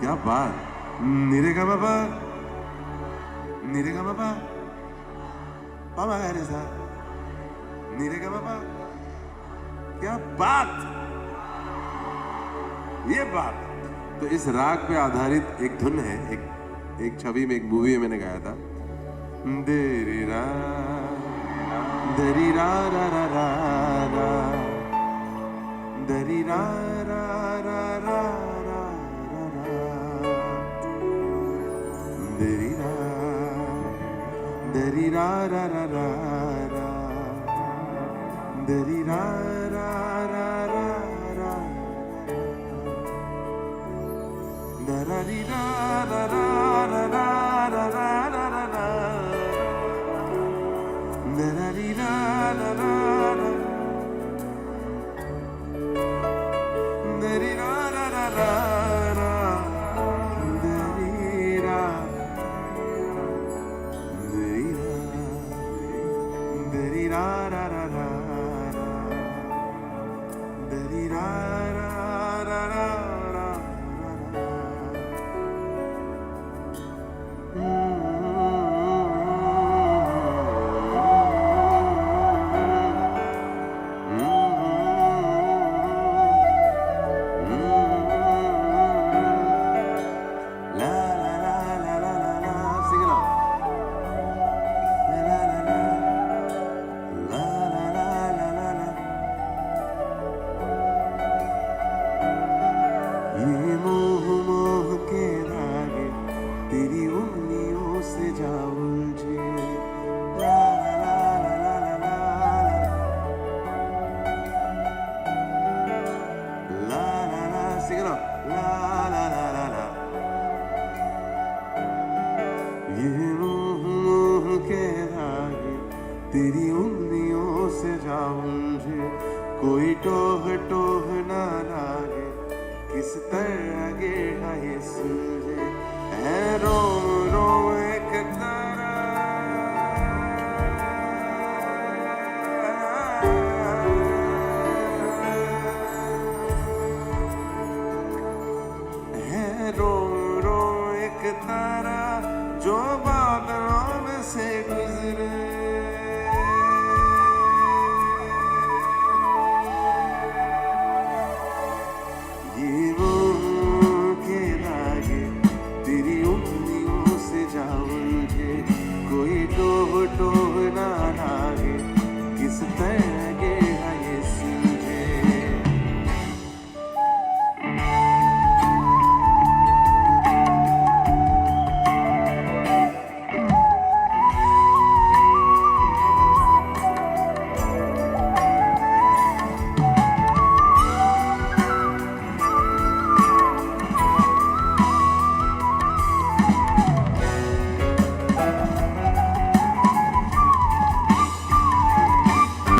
क्या बात निरेगा बाबा निरेगा बाबा पामा गारेसा निरेगा बाबा क्या बात ये बात तो इस राग पे आधारित एक धुन है एक छवि में एक मूवी में मैंने गाया था देरी रा रा रा रा रा दरी रा रा रा रा रा दरी रा रा रा रा रा दरी रा रा रा रा रा ri ra ra ra ra ra ra ra ra ra ra ra ri ra ra ra ra ri ra ra ra ra ra ri ra ri ra ra ra ra ri ra ra ra ra ra la la la la la la la sing along la la la la la la la la la ये मोह मोह के धागे तेरी उंगलियों से जा उलझे ला ला ला ला ला ला ला ला ला sing along ला ला ला ला ला ये मोह मोह के धागे तेरी उंगलियों से जा उलझे कोई टोह टोह ना लागे किस तरह गिरा ये सूझे है रोम रोम एक तारा है रोम रोम एक तारा जो बादलों में से गुजरे ये मोह के धागे तेरी उंगलियों से जा उलझे कोई टोह टोह ना लागे किस तरह गिरा ये सूझे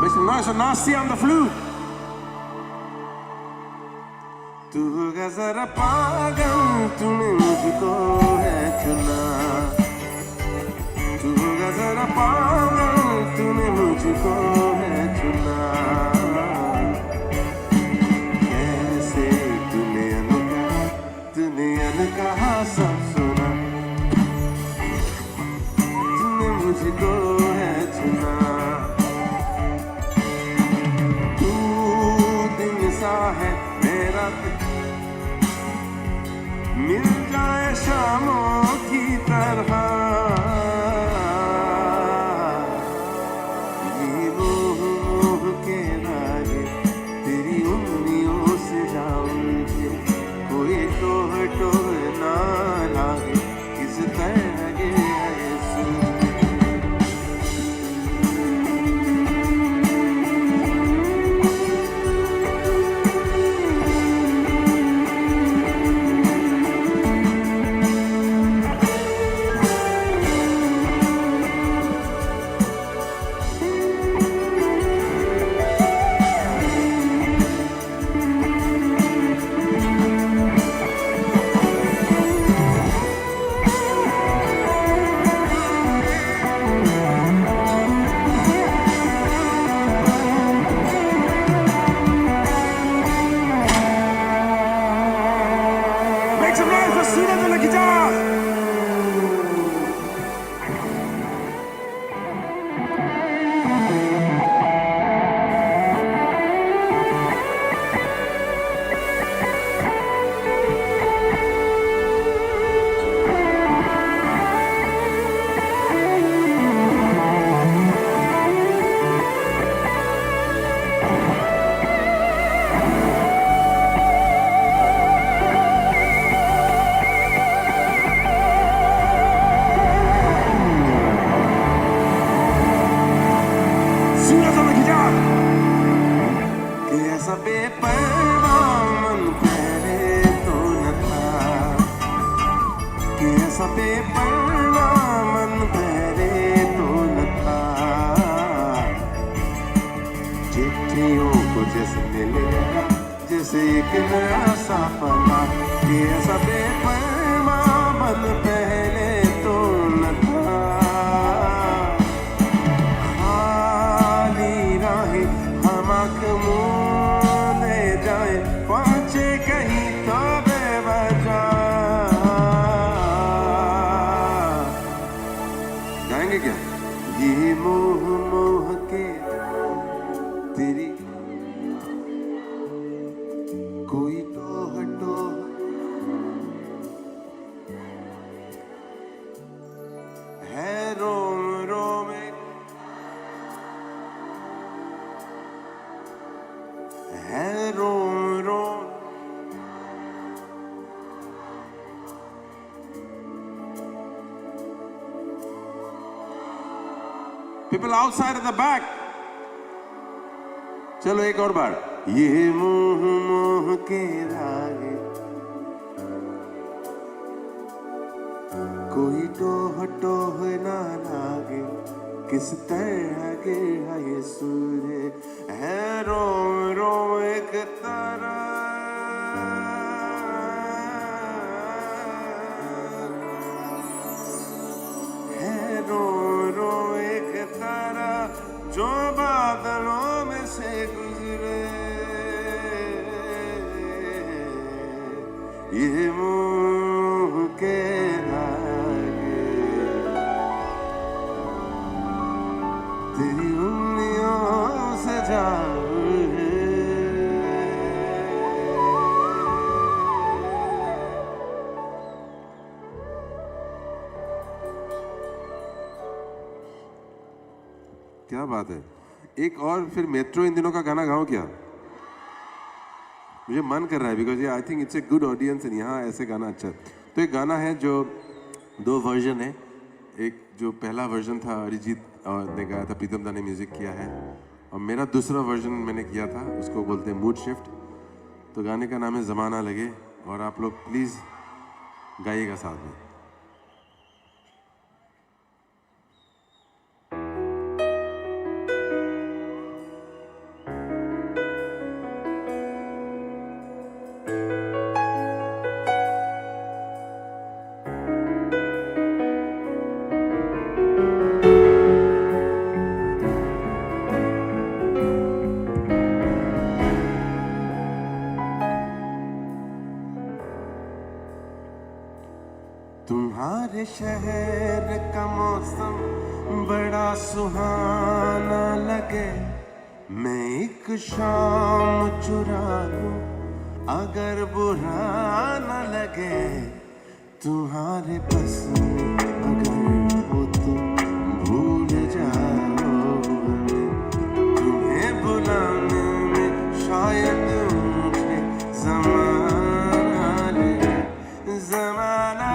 Mr. Nasty on the flute. तू होगा जरा पागल तूने मुझको है चुना तू होगा जरा पागल तूने मुझको है चुना कैसे तूने अनकहा सब सुना तूने मुझको है चुना तू दिन सा है मेरा मिल जाए शामों की तरह ये मोह मोह के धागे तेरी उंगलियों से जा उलझे कोई टोह टोह ना लागे किस तरह गिरा ये सूझे Make some noise for Suraj on the guitar! Suraj on the guitar! कि ऐसा बेपरवाह मन पहले तो न था चिट्ठियों को जैसे मिल गया जैसे एक नया सपना कि ऐसा बेपरवा मन पहले तो न था खाली राहें हम मुँह ले जाए पहुँचे कहीं तो बेवजह गाएंगे क्या ये मोह मोह के तेरी कोई टोह टोह है रोम रोम है रोम रोम people outside at the back चलो एक और बार ये मोह मोह के रागे कोई टोह टोह ना लागे किस तरह के है ये सूर्य है रोम रोम एक तारा है रोम रोम एक तारा जो बादलों में से गुजरे ये मोह के धागे तेरी उंगलियों से जाऊं क्या बात है एक और फिर मेट्रो इन दिनों का गाना गाऊं क्या मुझे मन कर रहा है बिकॉज ये I think it's a good audience and यहाँ ऐसे गाना अच्छा है तो एक गाना है जो दो वर्जन है एक जो पहला वर्जन था अरिजीत ने गाया था प्रीतम दा ने म्यूजिक किया है और मेरा दूसरा वर्जन मैंने किया था उसको बोलते हैं मूड शिफ्ट तो गाने का नाम है ज़माना लगे और आप लोग प्लीज़ गाइएगा साथ में तुम्हारे शहर का मौसम बड़ा सुहाना लगे मैं एक शाम चुरा लूं अगर बुरा न लगे तुम्हारे बस में अगर हो तुम भूल जाओ हमें तुम्हें बुलाने में शायद मुझे ज़माना लगे ज़माना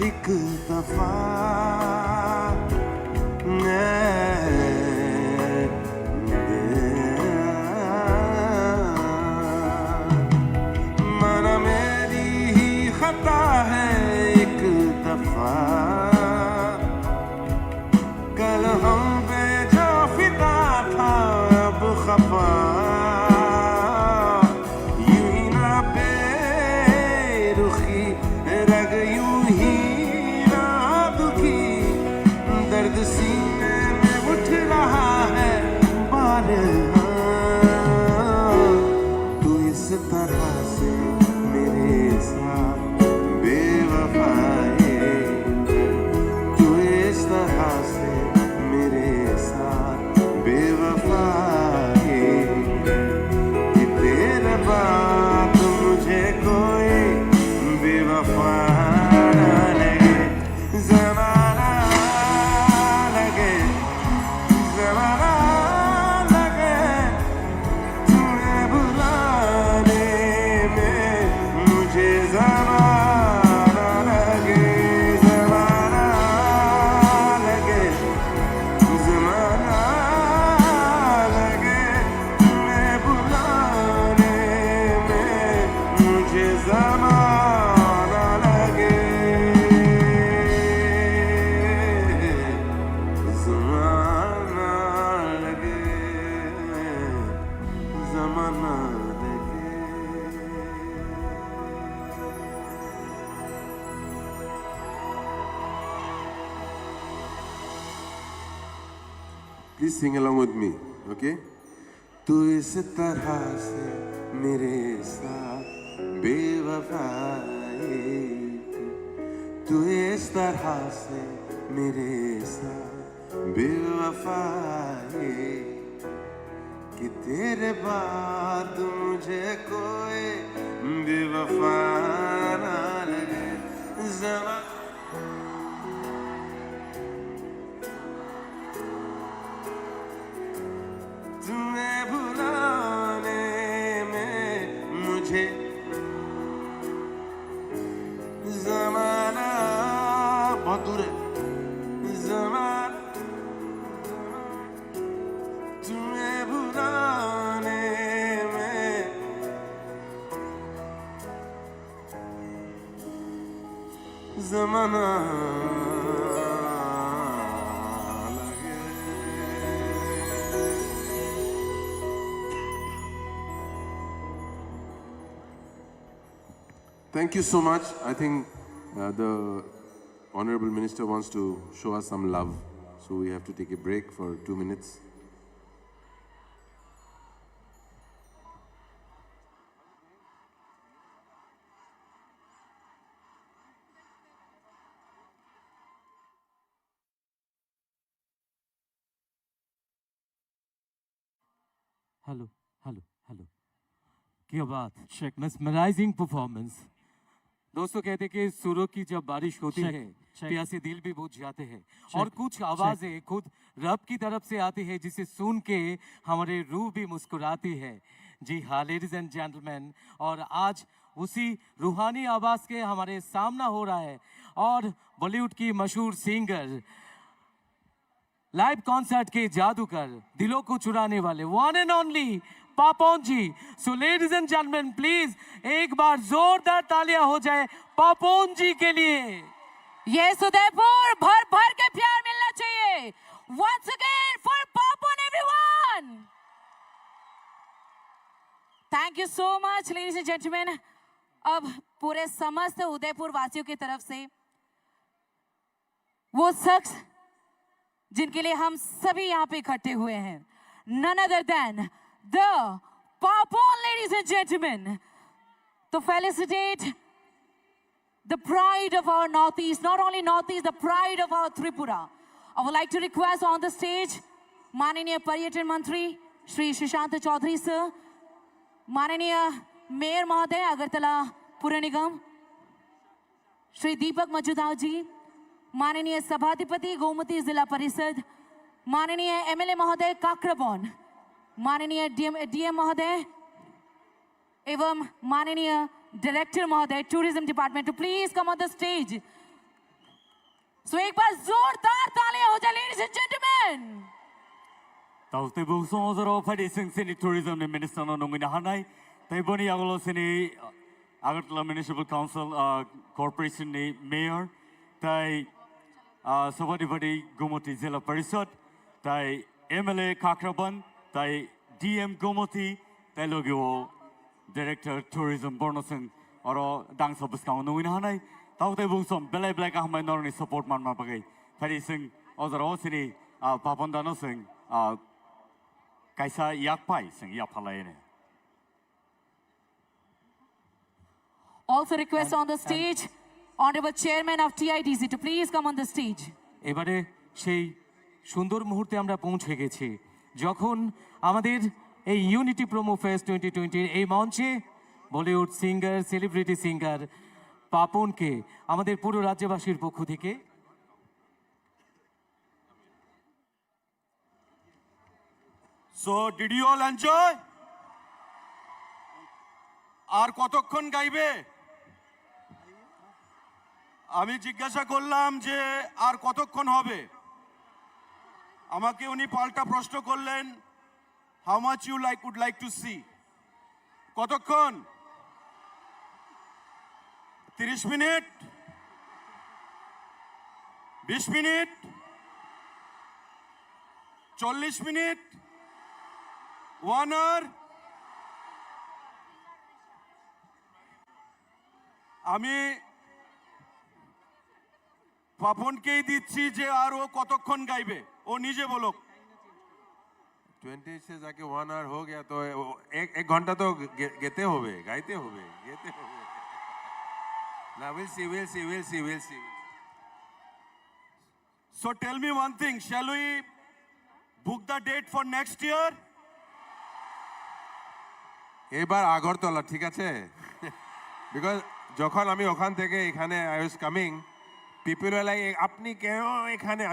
एक दफा माना मेरी ही खता है एक दफा कल हम पे जो फिदा था अब खफा यूं ही ना बेरुखी रग यूं ही दर्द सीने में उठ रहा है बार तू इस तरह से साथ बेवफाई तू इस तरह से मेरे साथ बेवफाई कि तेरे बाद मुझे कोई बेवफा ना लगे ज़माना लगे ज़माना लगे तुम्हें बुलाने में मुझे ज़माना लगे ज़माना लगे ज़माना लगे तुम्हें बुलाने में मुझे ज़माना लगे ज़माना लगे ज़माना लगे Please sing along with me, okay? तू इस तरह से मेरे साथ बेवफाई तू इस तरह से मेरे साथ बेवफाई कि तेरे बाद मुझे कोई बेवफा ना लगे ज़माना तुम्हें भुलाने में मुझे ज़माना बहुत दूर है ज़माना तुम्हें भुलाने में ज़माना लगे Thank you so much. I think the Honorable Minister wants to show us some love. So we have to take a break for 2 minutes. Hello hello hello क्या बात मेस्मराइजिंग परफॉर्मेंस दोस्तों कहते कि सुरों की जब बारिश होती है प्यासे दिल भी बुझ जाते हैं और कुछ आवाजें खुद रब की तरफ से आती है जिसे सुन के हमारे रूह भी मुस्कुराती है जी हाँ लेडीज एंड जेंटलमैन और आज उसी रूहानी आवाज के हमारे सामना हो रहा है और बॉलीवुड की मशहूर सिंगर लाइव कॉन्सर्ट के जादूगर दिलों को चुराने वाले one and only Papon ji so ladies and gentleman please एक बार जोरदार तालियां हो जाए पापोन जी के लिए ये उदयपुर भर भर के प्यार मिलना चाहिए once again for Papon everyone thank you so much ladies and gentlemen अब पूरे समस्त उदयपुर वासियों की तरफ से वो शख्स जिनके लिए हम सभी यहाँ पे इकट्ठे हुए हैं none other than the Papon ladies and gentlemen to felicitate the pride of our Northeast, not only Northeast, the pride of our Tripura. I would like to request on the stage, Mananiya Paryatan Mantri, Shri Shishant Chaudhary sir, Mananiya Mayor Mahoday, Agartala Pura Nigam, Shri Deepak Majumdar ji, Mananiya Sabhadipati, Gomati Zilla Parisad, Mananiya MLA Mahoday Kakrabon, Mananiya DM Mahoday, एवं माननीय director महोदय tourism department to please come on the stage so एक बार जोरदार तालियां हो जाए ladies and gentleman ताउते बुसो जरो फाइदे सिंग टूरिज्म ने मिनिस्टर नो नंगिना हानाय तैबोनी आगलो सिनी आगरतला म्युनिसिपल काउंसिल कॉर्पोरेशन ने मेयर तै सभाधिपति गोमती जिला परिषद तै एमएलए काक्राबन तै डीएम गोमती तै लोगो Director Tourism Bornosen or Dang Sobuskan no in Hanai, Tauta Busom, Bele Black Ahmed Norni support man Mapagay, Ferry Sing, other Osini, Papandano Sing, Kaisa Yakpai Sing Yapalaine. Also request on the stage, Honorable Chairman of TIDC to please come on the stage. এবারে সেই সুন্দর মুহূর্তে আমরা পৌঁছে গেছি যখন আমাদের এই ইউনিটি প্রোমো ফেস্ট 2020 এই মঞ্চে বলিউড সিঙ্গার সেলিব্রিটি সিঙ্গার পাপনকে আমাদের পুরো রাজ্যবাসীর পক্ষ থেকে so did you all enjoy? আর কতক্ষণ গাইবে? আমি জিজ্ঞাসা করলাম যে আর কতক্ষণ হবে। আমাকে উনি পাল্টা প্রশ্ন করলেন, how much you would like to see. কতক্ষণ? 30 মিনিট, 20 মিনিট, 40 মিনিট, 1 আওয়ার? আমি পাপনকেই দিচ্ছি যে আর ও কতক্ষণ গাইবে, ও নিজে বলুক। 20 से जाके 1 आवर हो गया तो एक घंटा तो गाते होवे ना we'll see. So tell me one thing, shall we book the date for next year? এবার আগরতলা ঠিক আছে বিকজ যখন আমি ওখান থেকে এখানে I was coming people were like আপনি কেন এখানে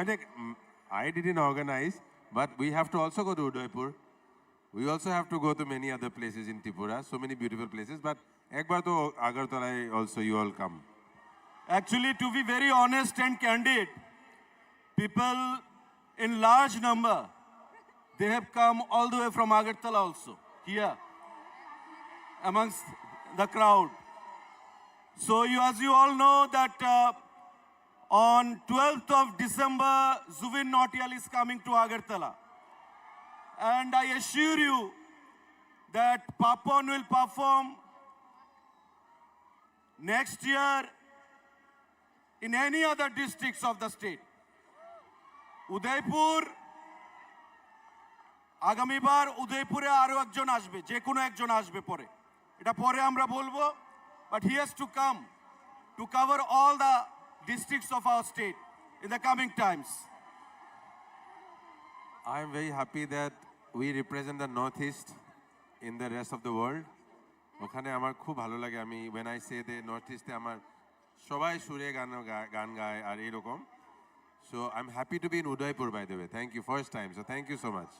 I didn't organize but we have to also go to Udaipur. We also have to go to many other places in Tripura, so many beautiful places, but ekbar to Agartala also you all come. Actually, to be very honest and candid, people in large number, they have come all the way from Agartala also, here, amongst the crowd. So as you all know that on 12th of December, Zubin Nautiyal is coming to Agartala. And I assure you that Papon will perform next year in any other districts of the state. Udaipur, আগামীবার উদয়পুরে আরো একজন আসবে, যে কোনো একজন আসবে পরে, এটা পরে আমরা বলবো, but he has to come to cover all the districts of our state in the coming times. I am very happy that we represent the Northeast in the rest of the world. ওখানে আমার খুব ভালো লাগে আমি when I say the Northeast আমার সবাই সুরে গান গায় আর এরকম so I'm happy to be in Udaipur by the way. Thank you, first time, so thank you so much.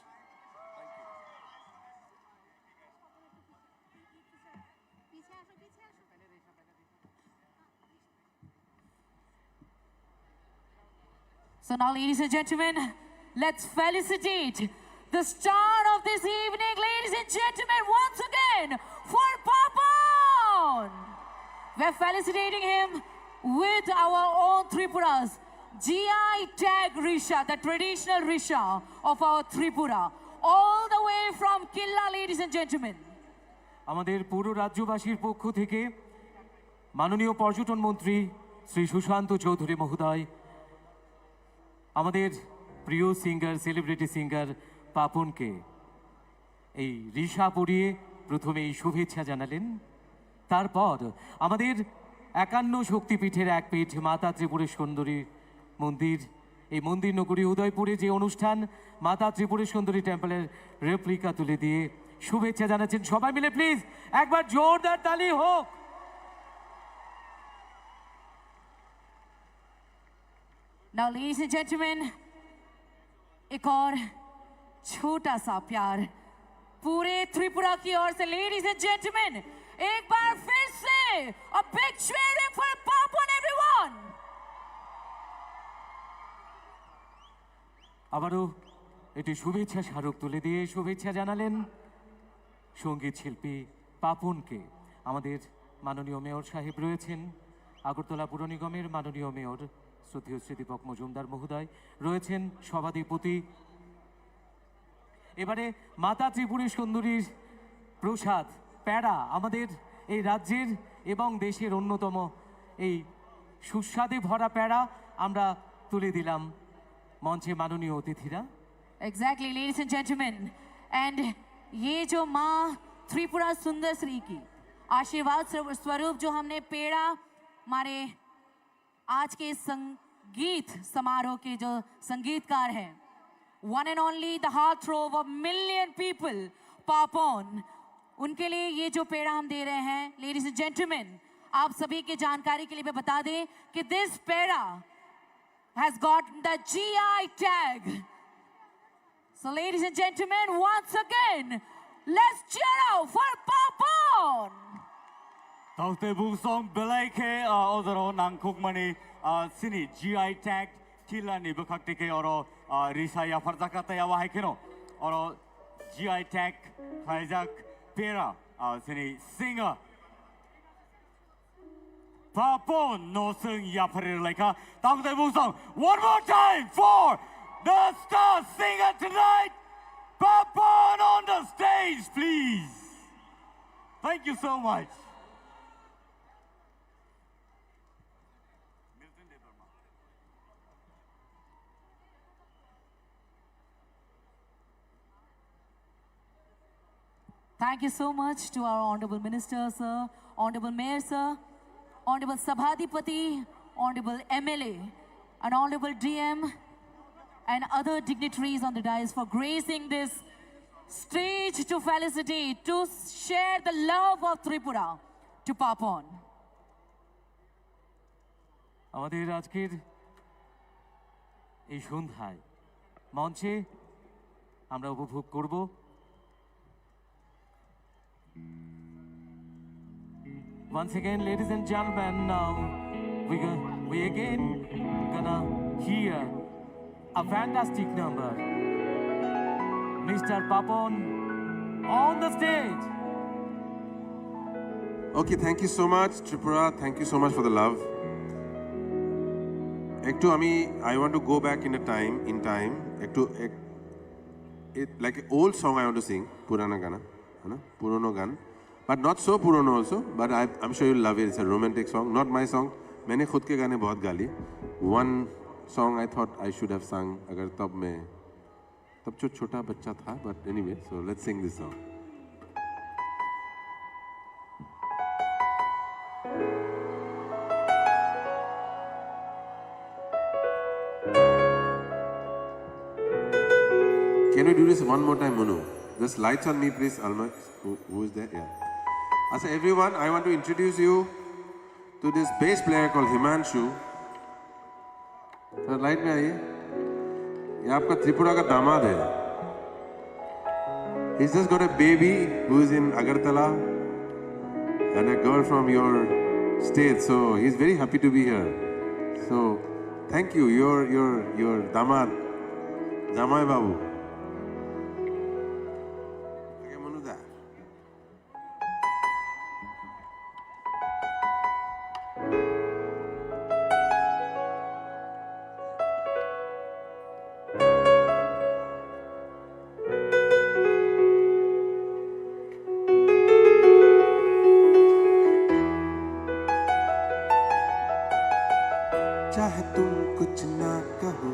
So now, ladies and gentlemen, let's felicitate the star of this evening, ladies and gentlemen, once again, for Papon. We're felicitating him with our own Tripuras, GI Tag Risha, the traditional Risha of our Tripura, all the way from Killa, ladies and gentlemen. আমাদের পুরো রাজ্যবাসীর পক্ষ থেকে মাননীয় পর্যটন মন্ত্রী শ্রী সুশান্ত চৌধুরী মহোদয় আমাদের প্রিয় সিঙ্গার সেলিব্রিটি সিঙ্গার পাপনকে এই রিশা পরিয়ে প্রথমে এই শুভেচ্ছা জানালেন। তারপর আমাদের 51 শক্তিপীঠের এক পীঠ মাতা ত্রিপুরের সুন্দরী মন্দির, এই মন্দির নগরী উদয়পুরে যে অনুষ্ঠান মাতা ত্রিপুরের সুন্দরী টেম্পলের রেপ্লিকা তুলে দিয়ে শুভেচ্ছা জানাচ্ছেন। সবাই মিলে প্লিজ একবার জোরদার তালি হোক। Now, ladies and gentlemen, एक और छोटा सा प्यार पूरे त्रिपुरा की ओर से, ladies and gentlemen, एक बार फिर से a big cheering for Papon, everyone. আবারও এটি শুভেচ্ছা স্মারক তুলে দিয়ে শুভেচ্ছা জানালেন সঙ্গীত শিল্পী পাপনকে। আমাদের মাননীয় মেয়র সাহেব রয়েছেন, আগরতলা পুর নিগমের মাননীয় মেয়র শ্রদ্ধেয় শ্রী দীপক মজুমদার মহোদয় রয়েছেন, সভাধিপতি। এবারে মাতা ত্রিপুরী সুন্দরীর প্রসাদ প্যাড়া আমাদের এই রাজ্যের এবং দেশের অন্যতম এই সুস্বাদে ভরা প্যাড়া আমরা তুলে দিলাম মঞ্চে মাননীয় অতিথিরা। Exactly, ladies and gentlemen, and ये जो माँ त्रिपुरा सुंदर श्री की आशीर्वाद स्वरूप जो हमने पेड़ा हमारे आज के संगीत समारोह के जो संगीतकार हैं, one and only the heartthrob of million people, Papon, उनके लिए ये जो पेड़ा हम दे रहे हैं। लेडीज एंड जेंटलमैन, आप सभी की जानकारी के लिए मैं बता दें कि this peda has got the GI tag. So ladies and gentlemen, once again, let's cheer out for Papon. Taute busong belaike odoro nangkuk mani sini GI tag tila ni bekakti ke oro risa ya farzakata ya wahai keno oro GI tag haizak pera sini singer Papon no sing ya parirlaika taute busong one more time for the star singer tonight, Papon on the stage, please. Thank you so much. Thank you so much to our Honorable Minister, sir, Honorable Mayor, sir, Honorable Sabhadipati, Honorable MLA, and Honorable DM, and other dignitaries on the dais for gracing this stage to felicitate, to share the love of Tripura to Papon. আমাদের আজকের এই সন্ধ্যায় মঞ্চে আমরা উপভোগ করব once again, ladies and gentlemen, now we again gonna hear a fantastic number. Mr. Papon on the stage. Okay, thank you so much, Tripura. Thank you so much for the love. Ektu I want to go back in time. Like an old song I want to sing, Purana Gana, Purono Gan. But not so Purono also, but I'm sure you'll love it. It's a romantic song, not my song. मैंने खुद के गाने बहुत गा लिए. One song I thought I should have sung अगर तब जो छोटा बच्चा था, but anyway, so let's sing this song. Can we do this one more time, Monu? Just lights on me, please. Alma, who is there? Yeah. So everyone, I want to introduce you to this bass player called Himanshu. Sir, light में आइए. ये आपका त्रिपुरा का दामाद है. He's just got a baby who is in Agartala and a girl from your state, so he's very happy to be here. So thank you. Your damad, Jamai Babu. चाहे तुम कुछ ना कहो,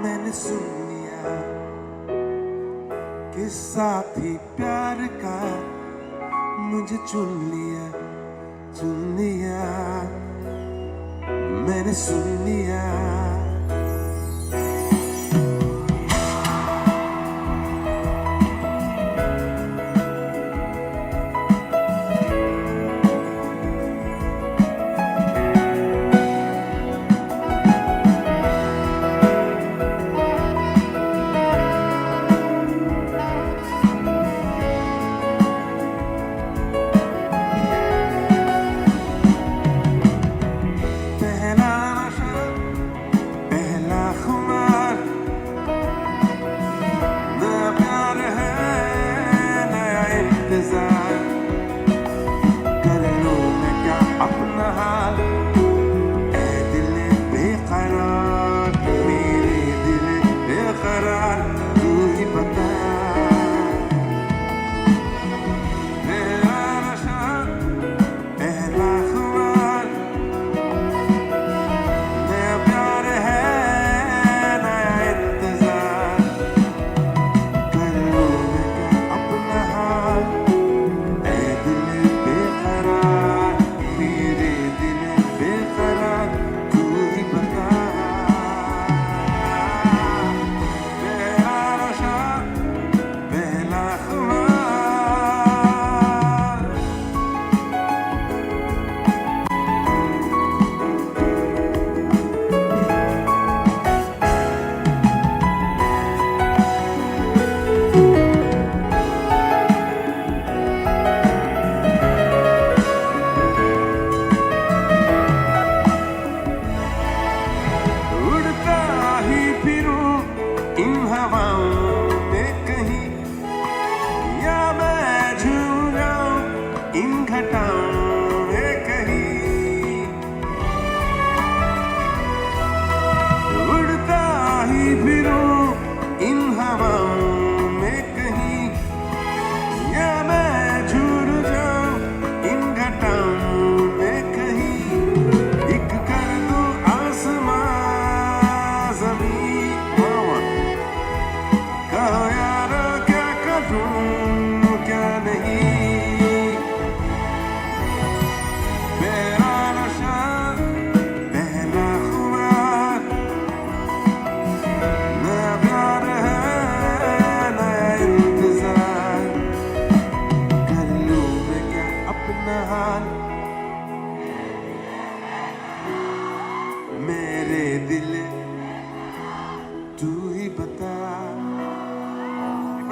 मैंने सुन लिया कि साथी प्यार का मुझे चुन लिया, मैंने सुन लिया.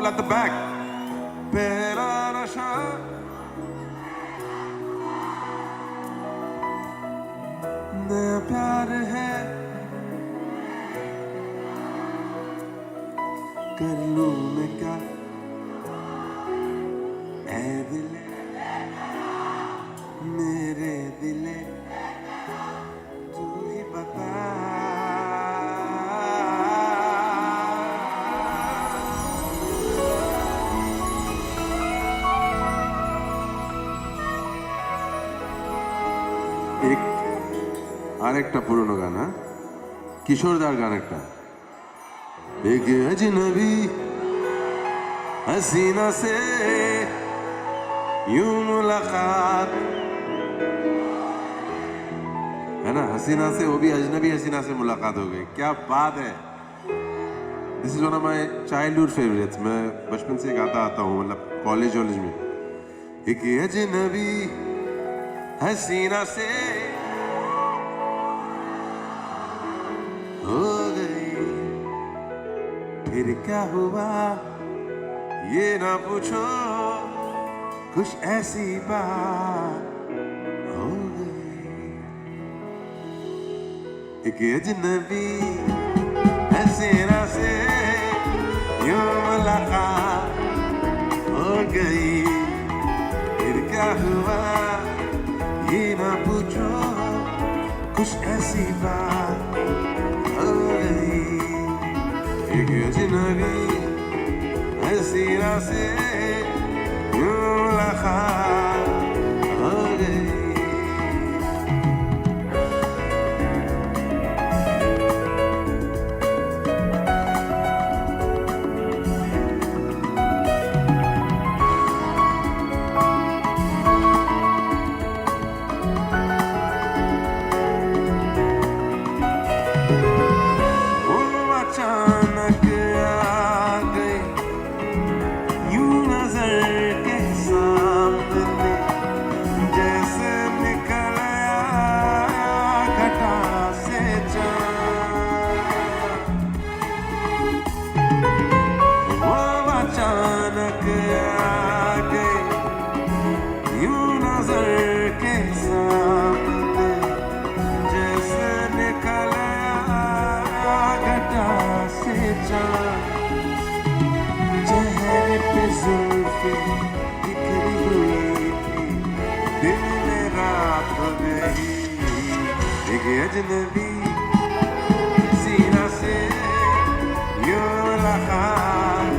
at the back. पहला नशा नया प्यार है, कर लूं मैं क्या ऐ दिले मेरे दिले, तू ही बता। एक আরেকটা পুরনো গান, হ্যাঁ, কিশোরদার গান একটা, एक अजनबी हसीना से यूं मुलाकात, है ना, हसीना से, वो भी अजनबी हसीना से मुलाकात हो गई, क्या बात है। This is one of my childhood favourites, मैं बचपन से गाता आता हूँ, मतलब कॉलेज में। एक अजनबी हसीना से हो गई, फिर क्या हुआ ये ना पूछो, कुछ ऐसी बात हो गई। एक अजनबी हसीना से यूं मुलाकात हो गई, फिर क्या हुआ ये ना पूछो, कुछ ऐसी बात हो गई। एक अजनबी हसीना से यूं मुलाकात हो गई। वो अचानक आ गई यूं नजर के सामने, जैसे निकल आया घटा से चाँद। वो अचानक आ गई यूं नजर के सामने, जैसे निकल आया घटा से चाँद। चेहरे पे जुल्फे बिखरी हुई थी, दिल में रात हो गई। एक अजनबी सीना से यूं मुलाकात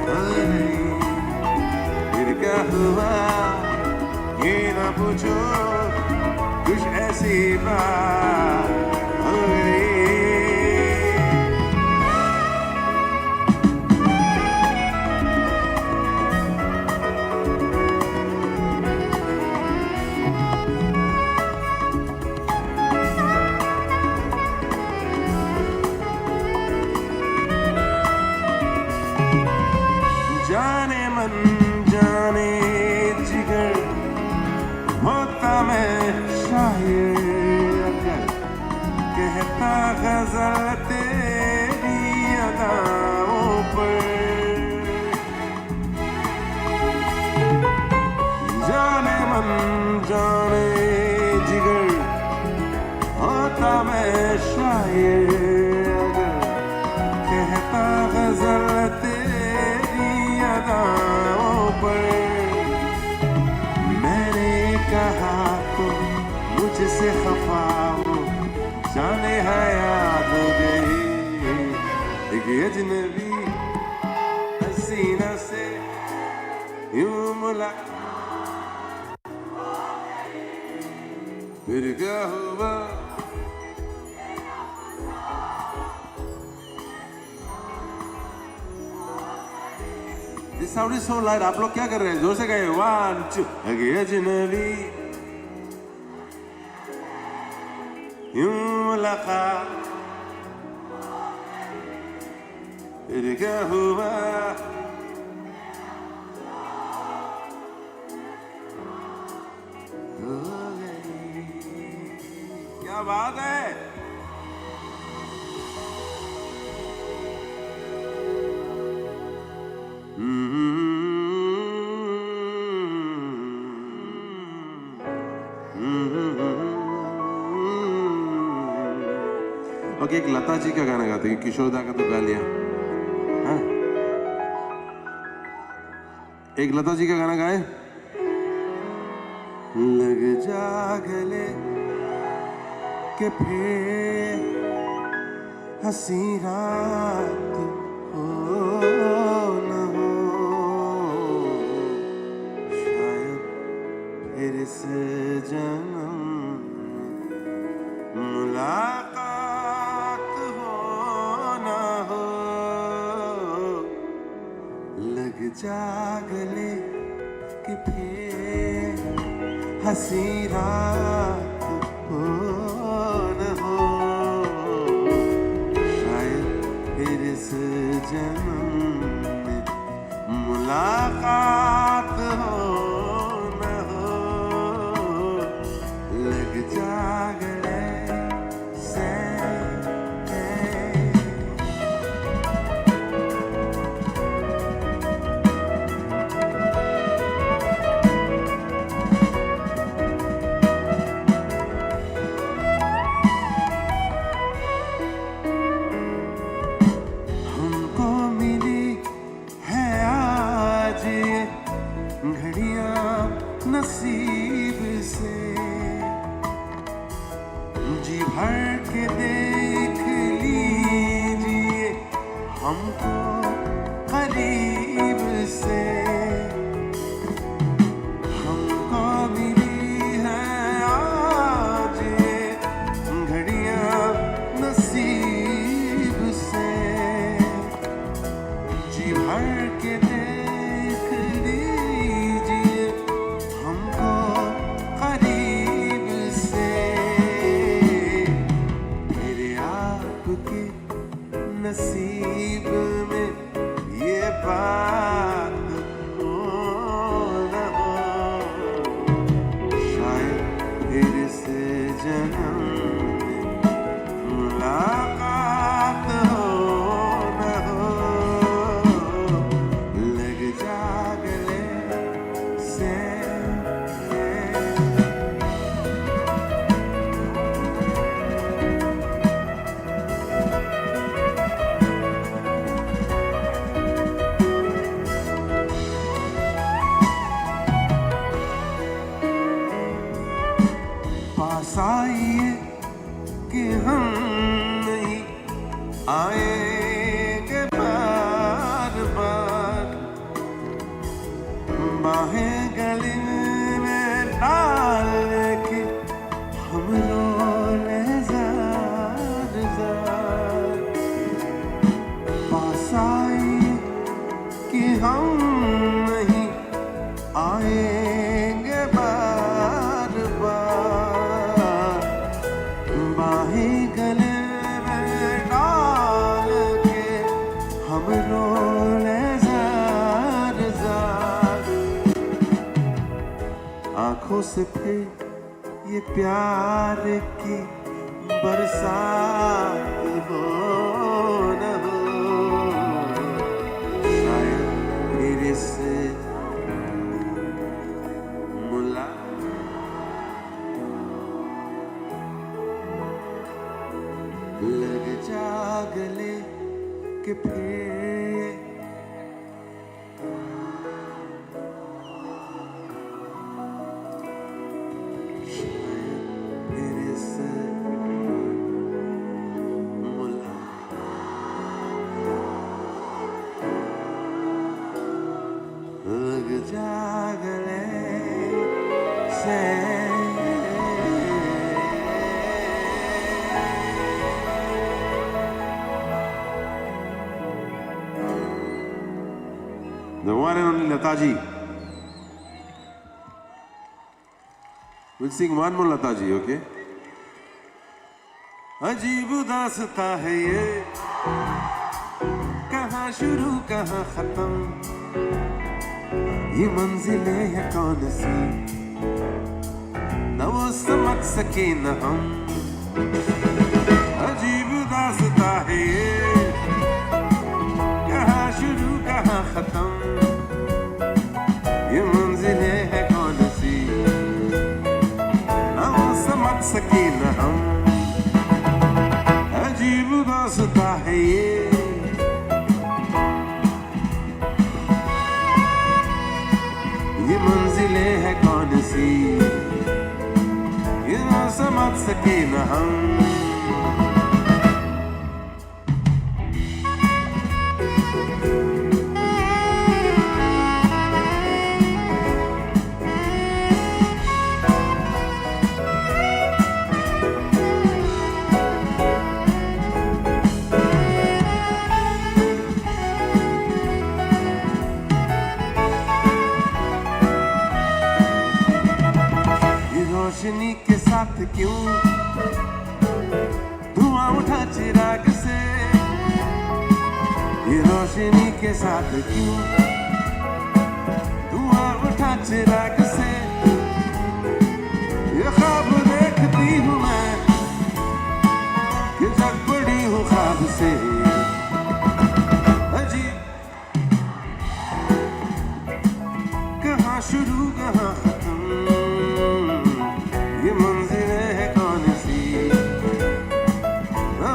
हो गई, फिर क्या हुआ ये ना पूछो, कुछ ऐसी बात हो गई। जाने मन जाने जिगर होता मैं शायर, अगर कहता गजल तेरी अदाओं पर। जाने मन जाने जिगर होता मैं शायर, अगर कहता गजल तेरी अदाओं पर। मैंने कहा तो मुझसे खफा हो, जाने हयात हो गई। एक अजनबी हसीना से यूं मुलाकात, फिर क्या हुआ This sound is so light. आप लोग क्या कर रहे हैं? जोर से गाइए. 1 2 एक अजनबी यूं मुलाकात, फिर क्या हुआ हो गई। क्या बात है। ओके, एक लता जी का गाना गाते हैं, किशोर दा का तो गा लिया। हाँ, एक लता जी का गाना गाए। लग जा गले के फिर हंसी रात हो न हो, शायद फिर से जन्म मुलाकात हो न हो। लग जा गले कि फिर हंसी रात हो न हो, शायद फिर इस जन्म में मुलाकात हो न हो। लग जा गले से हमको मिली है आज ये घड़ियां नसीब से, जी भर के देख लीजिए हमको करीब से। हमको मिली है आज ये घड़ियां नसीब से, जी भर के देख लीजिए हमको करीब से। मेरे आपके नसीब में ये बात हो न हो, शायद फिर से जन्म में मुलाकात हो न हो। लग जा गले से पास आइए कि हम नहीं आएंगे बार बार, बाहें गले में डाल के हम रोले जार जार। पास आइए कि हम नहीं आएंगे बार बार, बाहें गले में डाल के हम रोले जार जार। आंखों से फिर ये प्यार की बरसात हो न हो, शायद मेरे से लग जा गले के फिर शायद मेरे से लग जा गले से। The one and only Lataji. We'll sing one more Lataji, okay? अजीब दास्ता है ये, कहाँ शुरू कहाँ खत्म, ये मंजिलें हैं कौन सी, न वो समझ सके न हम। अजीब दास्ता है ये, कहाँ शुरू कहाँ खत्म, ये मंजिलें हैं कौन सी, न वो समझ सके न हम। अजीब रास्ता है ये मंजिलें है कौन सी ये ना समझ सके न हम रोशनी के साथ क्यों धुआं उठा चिराग से ये रोशनी के साथ क्यों धुआं उठा चिराग से ये ख्वाब देखती हूँ मैं कि जग पड़ी हूँ ख्वाब से अजीब कहाँ शुरू कहाँ खत्म ये मंजिलें है कौन सी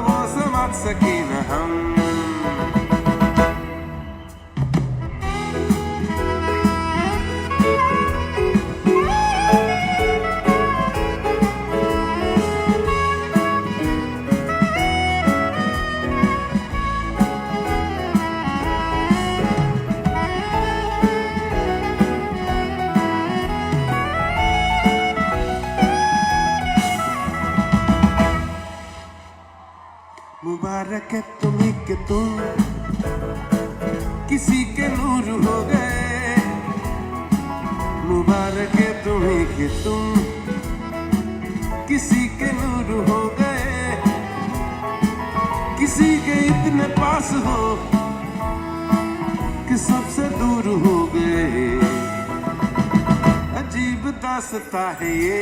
वो समझ सके न हम मुबारक है तुम्हें कि तुम किसी के नूर हो गए मुबारक है तुम्हें कि तुम किसी के नूर हो गए किसी के इतने पास हो कि सबसे दूर हो गए अजीब दास्तां है ये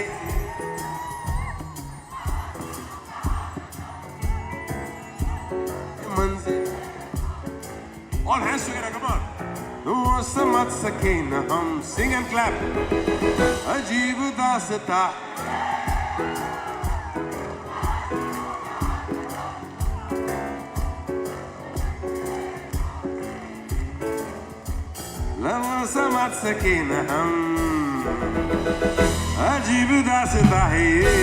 All hands together, come on. वो समझ सके न हम sing and clap. अजीब दास्तां वो समझ सके न हम अजीब दास्तां है ये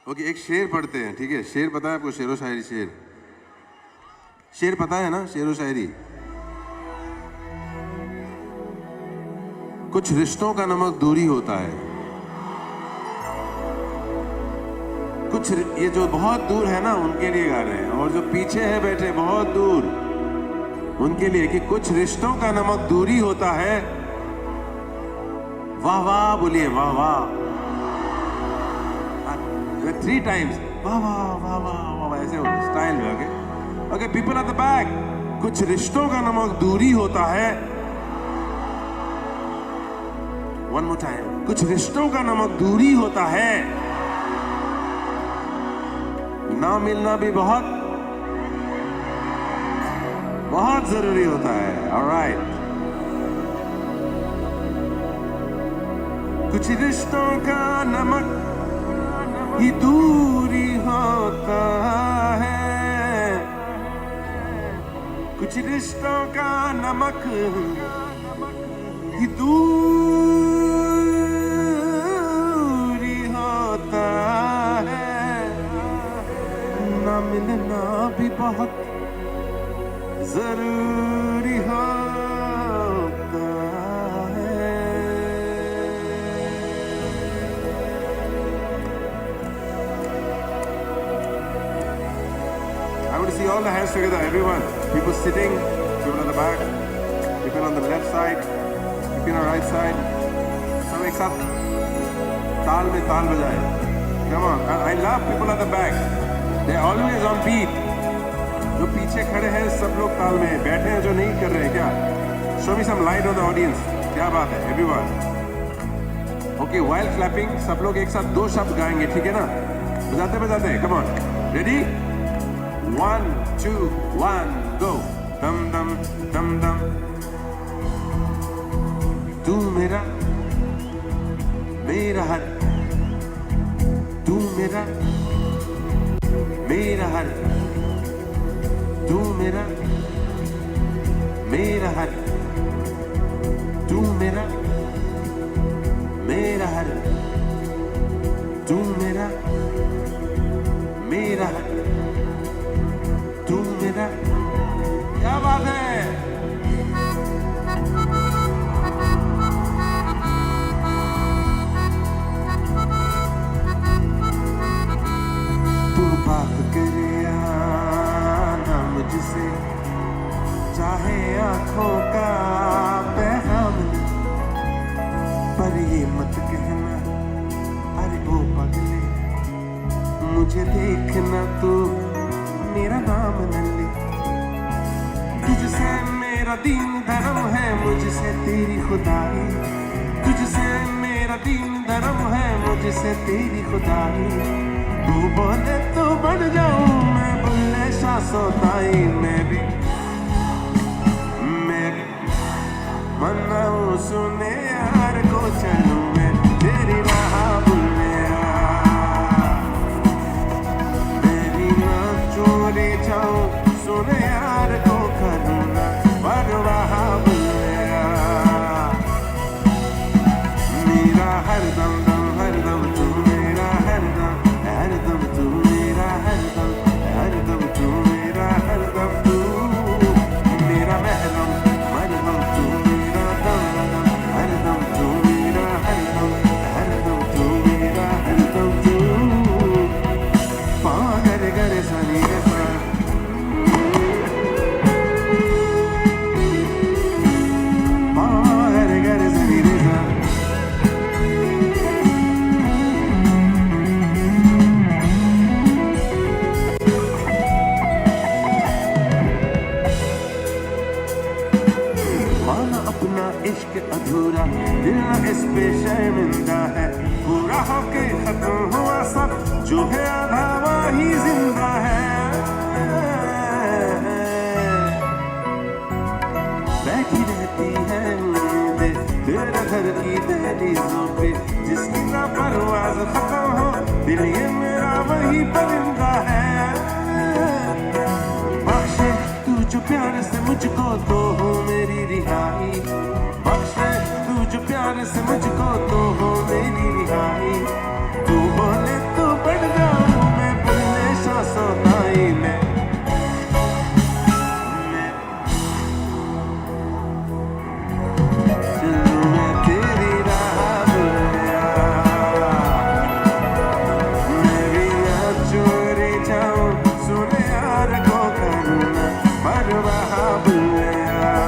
ओके एक शेर पढ़ते हैं ठीक है शेर पता है आपको शेरो शायरी शेर पता है ना शेरो शायरी कुछ रिश्तों का नमक दूरी होता है कुछ ये जो बहुत दूर है ना उनके लिए गा रहे हैं और जो पीछे है बैठे बहुत दूर उनके लिए कि कुछ रिश्तों का नमक दूरी होता है वाह वाह बोलिए वाह वाह 3 times वाह वाह वाह वाह वाह ऐसे स्टाइल में okay okay people at the back कुछ रिश्तों का नमक दूरी होता है वन मोर टाइम कुछ रिश्तों का नमक दूरी होता है ना मिलना भी बहुत बहुत जरूरी होता है ऑलराइट कुछ रिश्तों का नमक ही दूरी होता है कुछ रिश्तों का नमक ही दूरी होता है ना मिलना भी बहुत जरूरी होता है I want to see all the hands together, everyone. People sitting, people on the back, people on the left side, people on the right side. सब एक साथ ताल में ताल बजाए. Come on, I love people at the back. They're always on beat. जो पीछे खड़े हैं सब लोग ताल में बैठे हैं जो नहीं कर रहे हैं क्या? Show me some light on the audience. क्या बात है, everyone. Okay, while clapping, सब लोग एक साथ 2 शब्द गाएंगे, ठीक है ना? बजाते बजाते, come on. Ready? 1, 2, 1, go. Dum dum dum dum तू मेरा मेरा हर, तू मेरा मेरा हर, तू मेरा मेरा हर, तू मेरा मेरा हर, तू मेरा मेरा हर, तू मेरा। क्या बात है। तू बात करे ना मुझसे, चाहे आंखों का पैगाम ले, पर ये मत कहना अरे ओ पगले, मुझे देखना तू मेरा नाम न ले। तुझसे मेरा दीन धर्म है, मुझसे तेरी खुदाई, तुझसे मेरा दीन धर्म है, मुझसे तेरी खुदाई। तू बोले तो बन जाऊं मैं बुल्ले शाह सोताई, मैं भी मनाऊं सुने यार को चलूं मैं तेरी राह बुल्लिया, मेरी ना चोरी जाऊं सुने यार को करूं ना परवाह बुल्लिया। मेरा हर दम दम हर दम तू मेरा हर दम तू मेरा हर दम तू मेरा हर दम, तू मेरा महरम मरहम, तू मेरा दम हर दम, तू मेरा हर दम तू मेरा हर दम, तू पा गर गर सनी रे सा, पा गर गर सनी रे सा। माना अपना इश्क अधूरा, दिल ना इस पे शर्मिंदा है, पूरा होके खत्म हुआ सब जो है आधा वही जिंदा है। बैठी रहती है उम्मीदें तेरे घर की दहलीजों पे, जिसकी ना परवाज खत्म हो दिल ये मेरा वही परिंदा है। बख्शे तू जो प्यार से मुझको तो हो मेरी रिहाई, बख्शे तू जो प्यार से मुझको तो हो मेरी रिहाई। तू बोले तो बढ़ जाऊं मैं बुल्ले शाह सोताई, मैं चलूं मैं तेरी राह बुल्लिया, मैं भी ना चोरी जाऊं सुने यार को करूं ना परवाह बुल्लिया।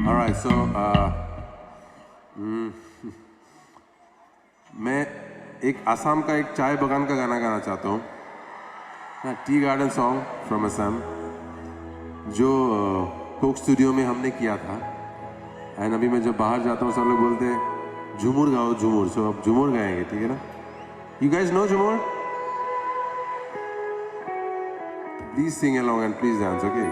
All right, so मैं एक आसाम का एक चाय बगान का गाना गाना चाहता हूँ, tea garden song from Assam, जो कोक स्टूडियो में हमने किया था। एंड अभी मैं जब बाहर जाता हूँ सब लोग बोलते हैं झूमर गाओ झूमर, सो अब झूमर गाएंगे, ठीक है ना? यू गाइज नो झूमर? Please sing along and please dance, okay?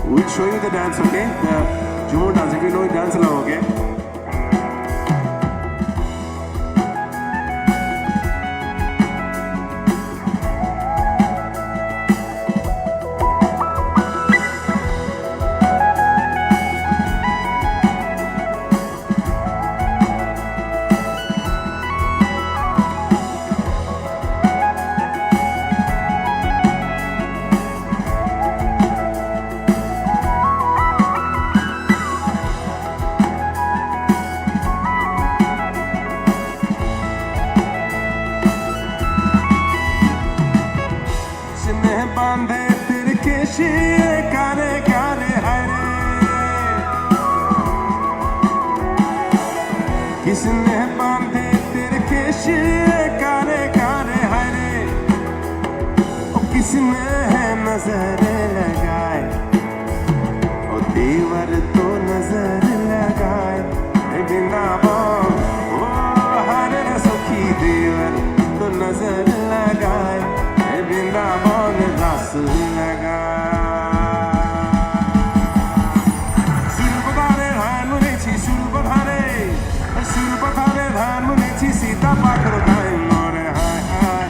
We'll show you the dance, okay? The Jumur dance. If you know it, dance along, okay? किसने बांधे तेरे केशे कारे कारे हरे, ओ किसने है नजर लगाए, ओ देवर तो नजर लगाए बिना बाम, ओ हरे रसोखी देवर तो नजर लगाए बिना बाम रस लगाए। सीता पाखरो गाय मोरे हाय हाय,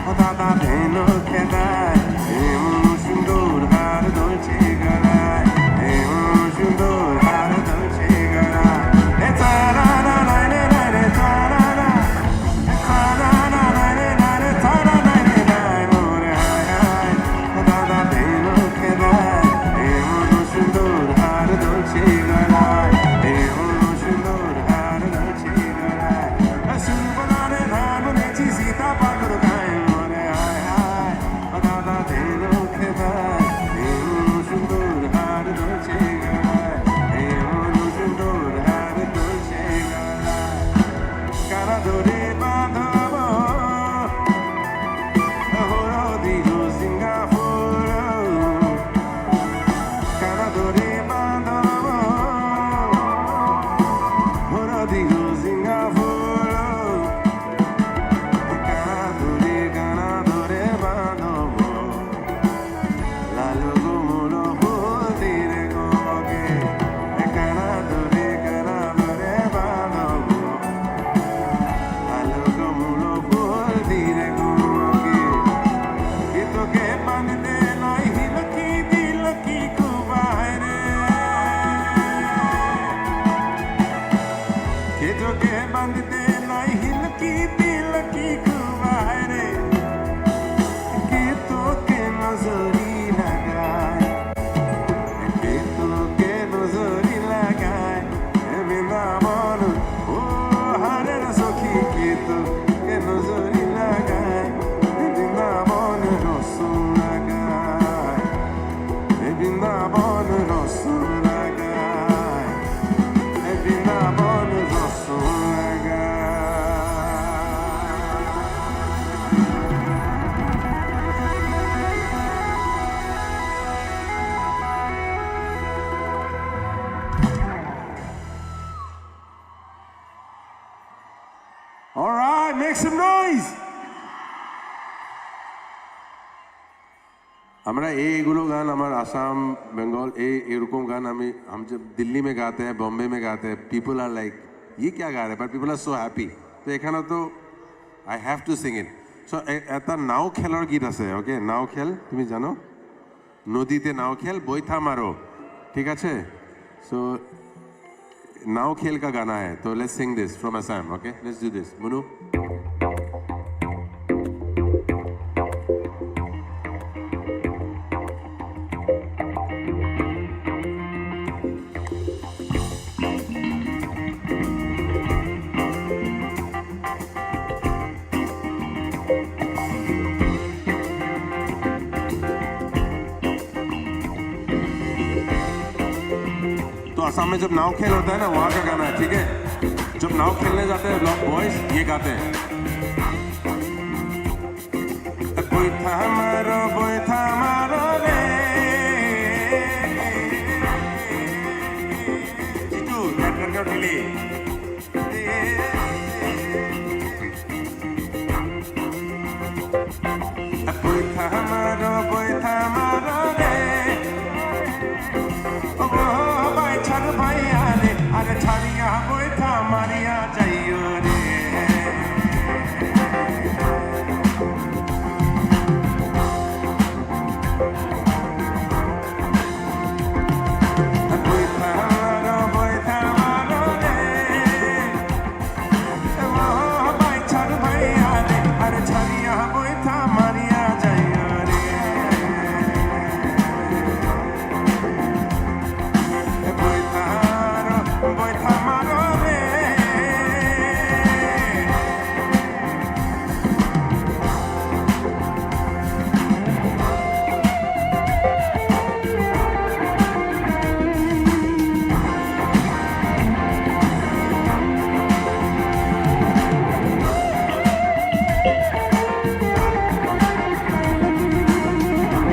ओ दादा धेनो खेदाय, सुंदर हार दोचे गलाय, सुंदर हार दोचे चांद दे नाई हिलकी दिलकी कुमारे गीतों के नजरी लगाए गीतों के नजरी लगाए वृंदावन ओ हरे सखी गीतों के नजरी लगाए वृंदावन रसों लगाए वृंदावन रसों लगाए वृंदावन रसों लगाए All right, make some noise. আমরা এইগুলো গান আমার আসাম বেঙ্গল এরকম গান हम जब दिल्ली में गाते हैं बॉम्बे में गाते हैं पीपल आर लाइक ये क्या गा रहे हैं, but people are so happy. তো এখানে তো I have to sing it. So এটা নাও খেলার গীত আছে, ওকে? নাও খেল, তুমি জানো? নদীতে নাও খেল বইথা মারো, ঠিক আছে? So नाव खेल का गाना है, तो let's sing this from Assam, okay? Let's do this. Munu. तो असम में जब नाव खेल होता है ना, वहाँ का गाना है, ठीक है? जब नाव खेलने जाते हैं लोग बॉयज ये गाते हैं, बोइथा मारो रे जीतू लड़कर क्यों ढीली बोइथा मारो रे अरे छाड़िया बोइथा मारिया जाइयो रे बोइथा मारो रे भाई छाड़ भैया रे अरे छाड़िया बोइथा मारिया जाइयो रे बोइथा मारो रे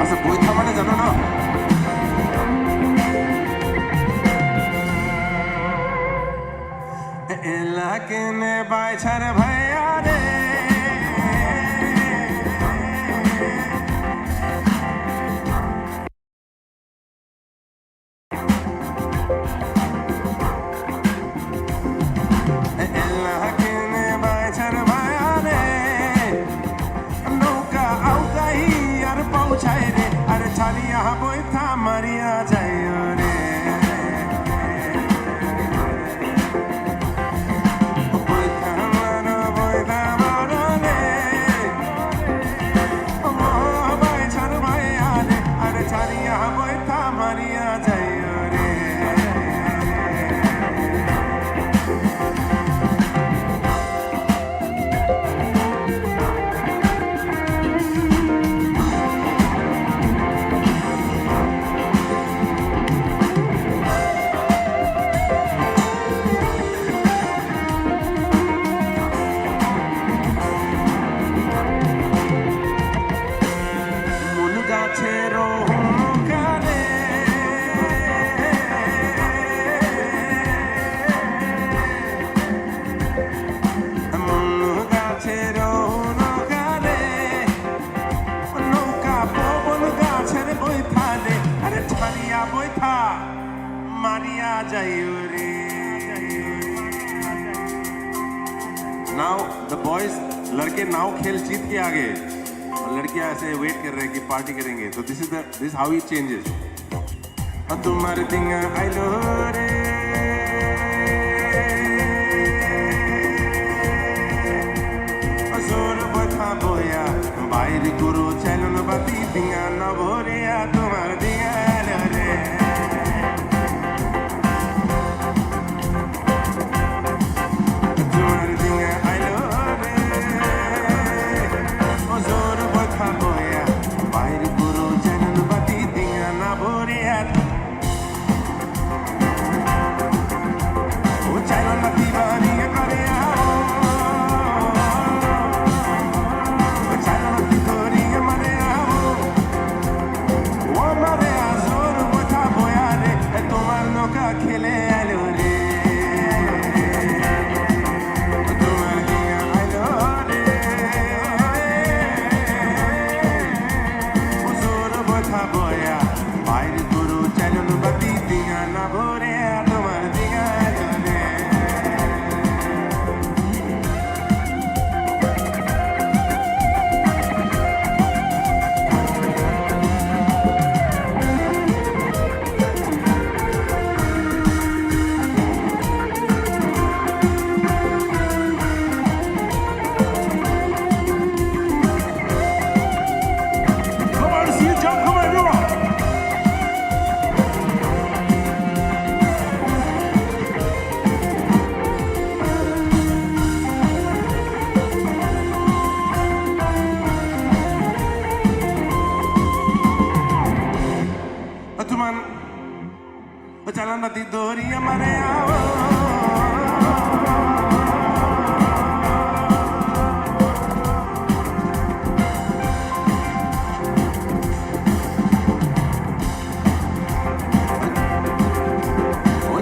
আচ্ছা বইথা মানে জানো না? এলাকেনে বাইছার ভাইয়া রে এলাকেনে বাইছার ভাইয়া রে নৌকা আউকাই আর পৌঁছায় রে আরে ছাড়িয়া বইথা মারিয়া যায় রে Now the boys लड़के नाव खेल जीत के आगे और लड़कियां ऐसे वेट कर रहे हैं कि पार्टी करेंगे. So this is how it changes. तुम्हारे दिन आई लो रे ভরে তোমার দিঘা চলে Come on, see you jump, come on, everyone. Tuman, jalan mati dori amare aao.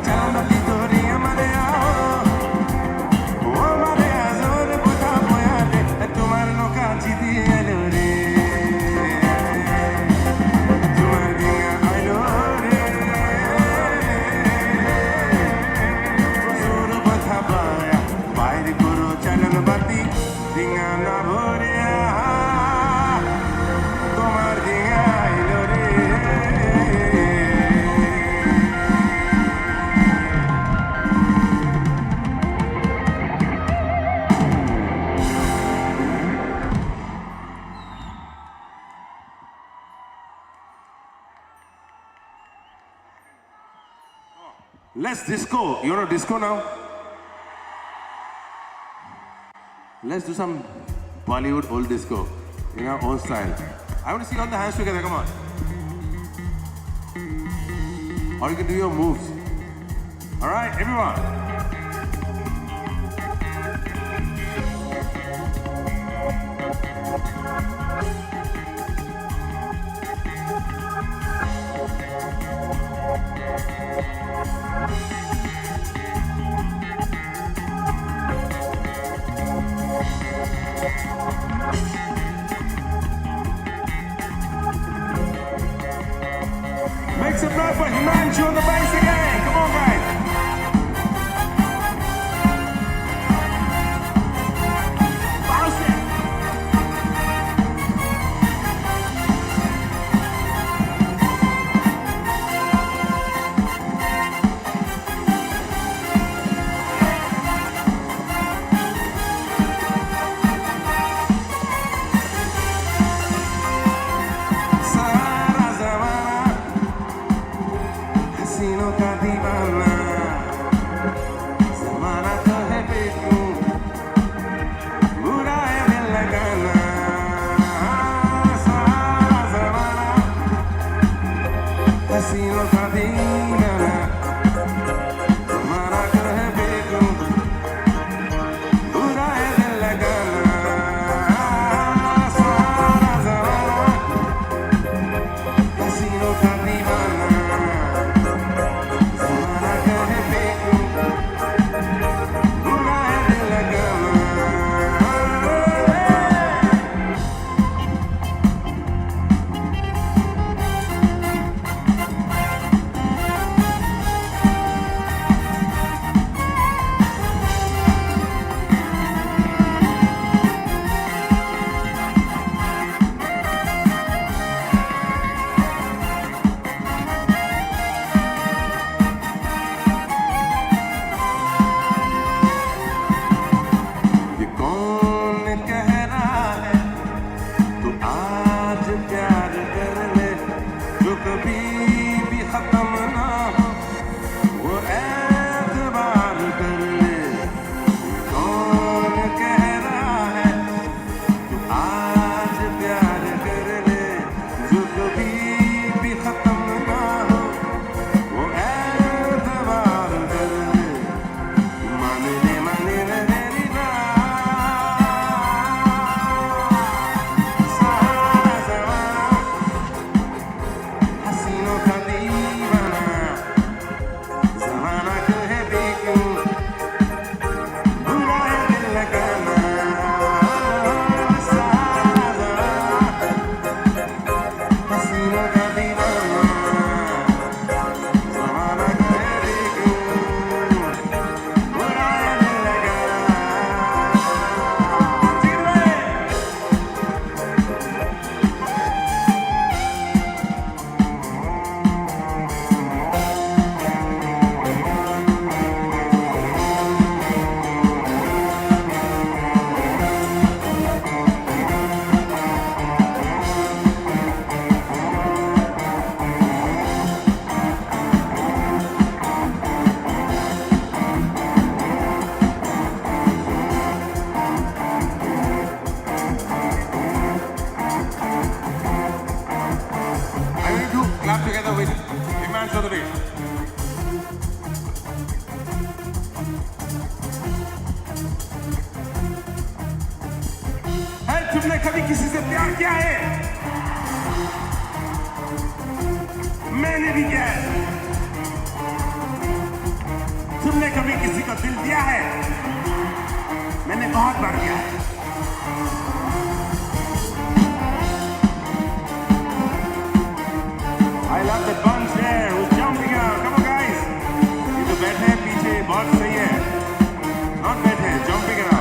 Jalan mati dori amare aao. Amare azor kotha boyale, tumar noka chidi elo re. Tumar dinga ailo re. Azor kotha boya, baire koro jalan mati dinga na bhoreya. Tumar dinga ailo re. Let's disco. You want to disco now? Let's do some Bollywood old disco in our own style. I want to see all the hands together. Come on. Or you can do your moves. All right, everyone. Make some noise for Himanshu on the bass again. Come on, guys. Bounce it. कभी किसी से प्यार किया है? मैंने भी किया है। तुमने कभी किसी को दिल दिया है? मैंने बहुत बार दिया है। I love the bunch there who's jumping out. Come on guys. ये तो बैठे हैं पीछे, बहुत सही है। Not बैठे हैं, jumping around.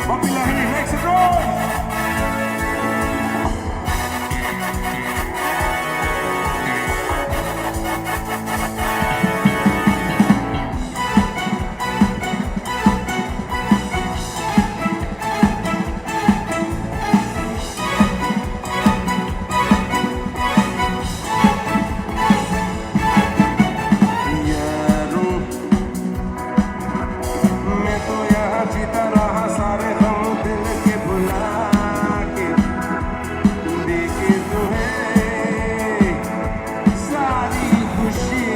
Bobby Lahiri makes it roll. मैं तो यहाँ जीता रहा सारे गम दिल के भुला के देखे तुम्हें सारी खुशी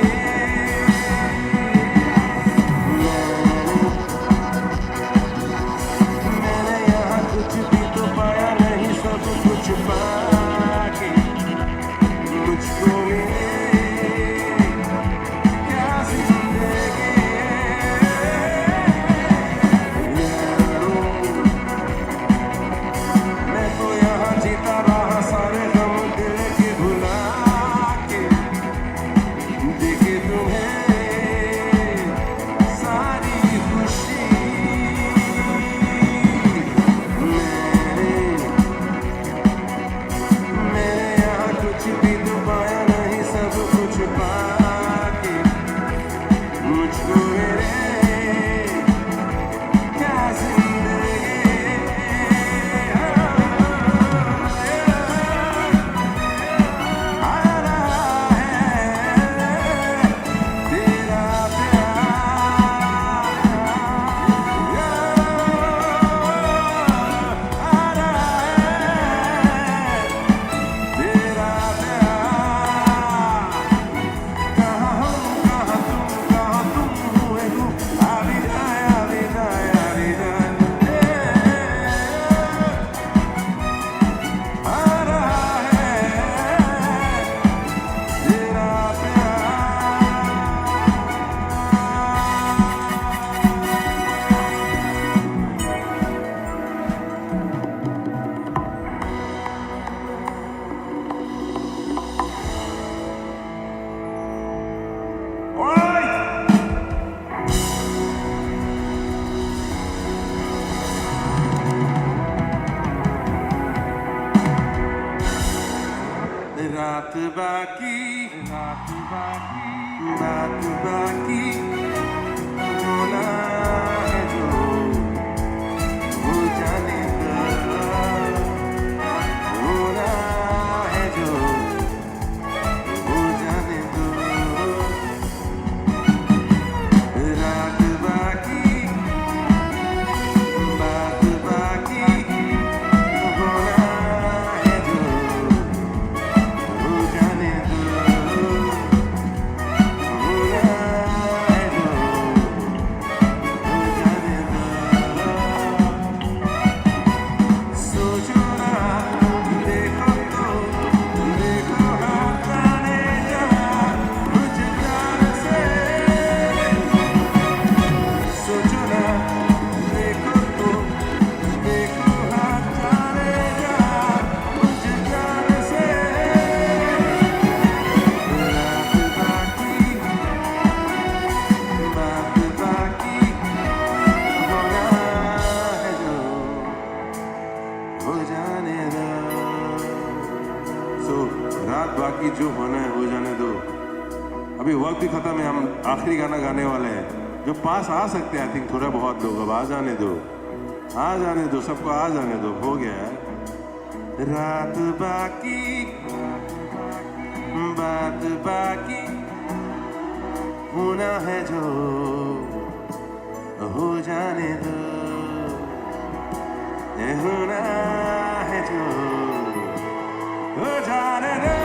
मैंने यहाँ कुछ भी तो पाया नहीं सब कुछ पाके मुझको मिले क्या जिंदगी मैं तो यहाँ जीता रहा सारे गम दिल के भुला के देखे तुम्हें सारी खुशी मैंने यहाँ कुछ भी तो पाया नहीं सब कुछ पाके मुझको मेरे क्या जिंदगी आ रहा है तेरा प्यार आ रहा है तेरा प्यार कहाँ हम कहाँ तुम हुए हो आ भी जाए आ भी जाए आ भी जाए आ रहा है तेरा प्यार Alright! रात बाकी बात बाकी होना है जो हो जाने दो होना है जो हो जाने दो रात बाकी बात बाकी होना है जो हो जाने दो होना है जो हो जाने दो सोचो ना देखो तो देखो हाथ जाने जा मुझे प्यार से सोचो ना देखो तो देखो हाथ जाने जा मुझे प्यार से रात बाकी बात बाकी होना है जो हो जाने दो सो रात बाकी जो होना है हो जाने दो अभी वक्त भी खत्म है हम आखिरी गाना गाने वाले हैं जो पास आ सकते हैं आई थिंक थोड़ा बहुत लोग अब आ जाने दो सबको आ जाने दो हो गया है रात बाकी बात बाकी होना है जो हो जाने दो ये होना है जो हो जाने दो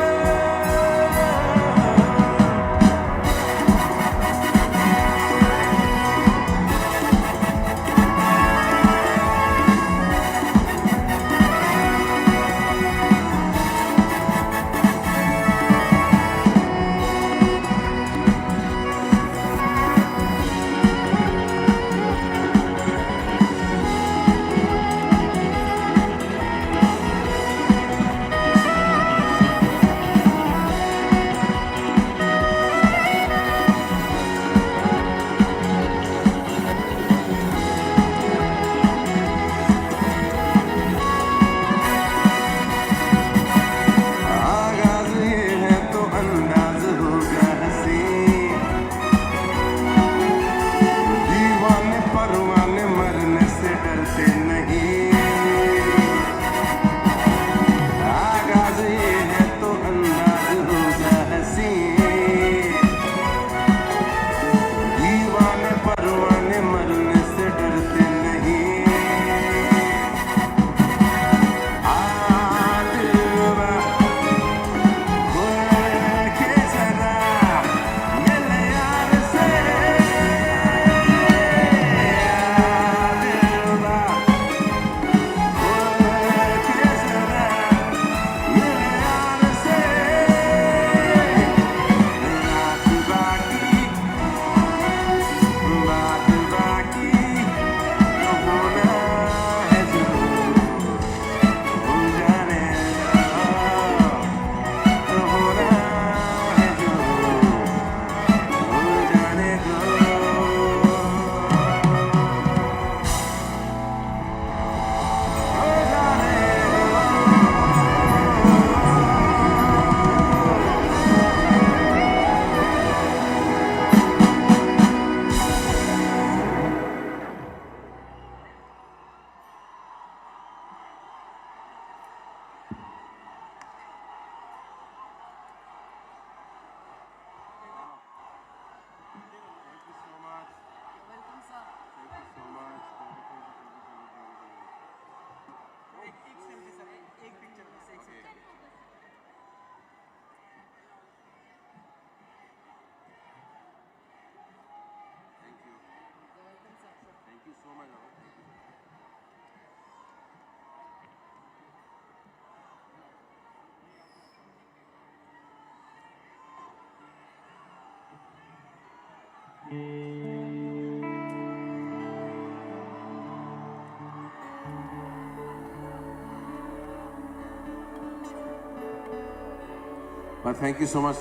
But thank you so much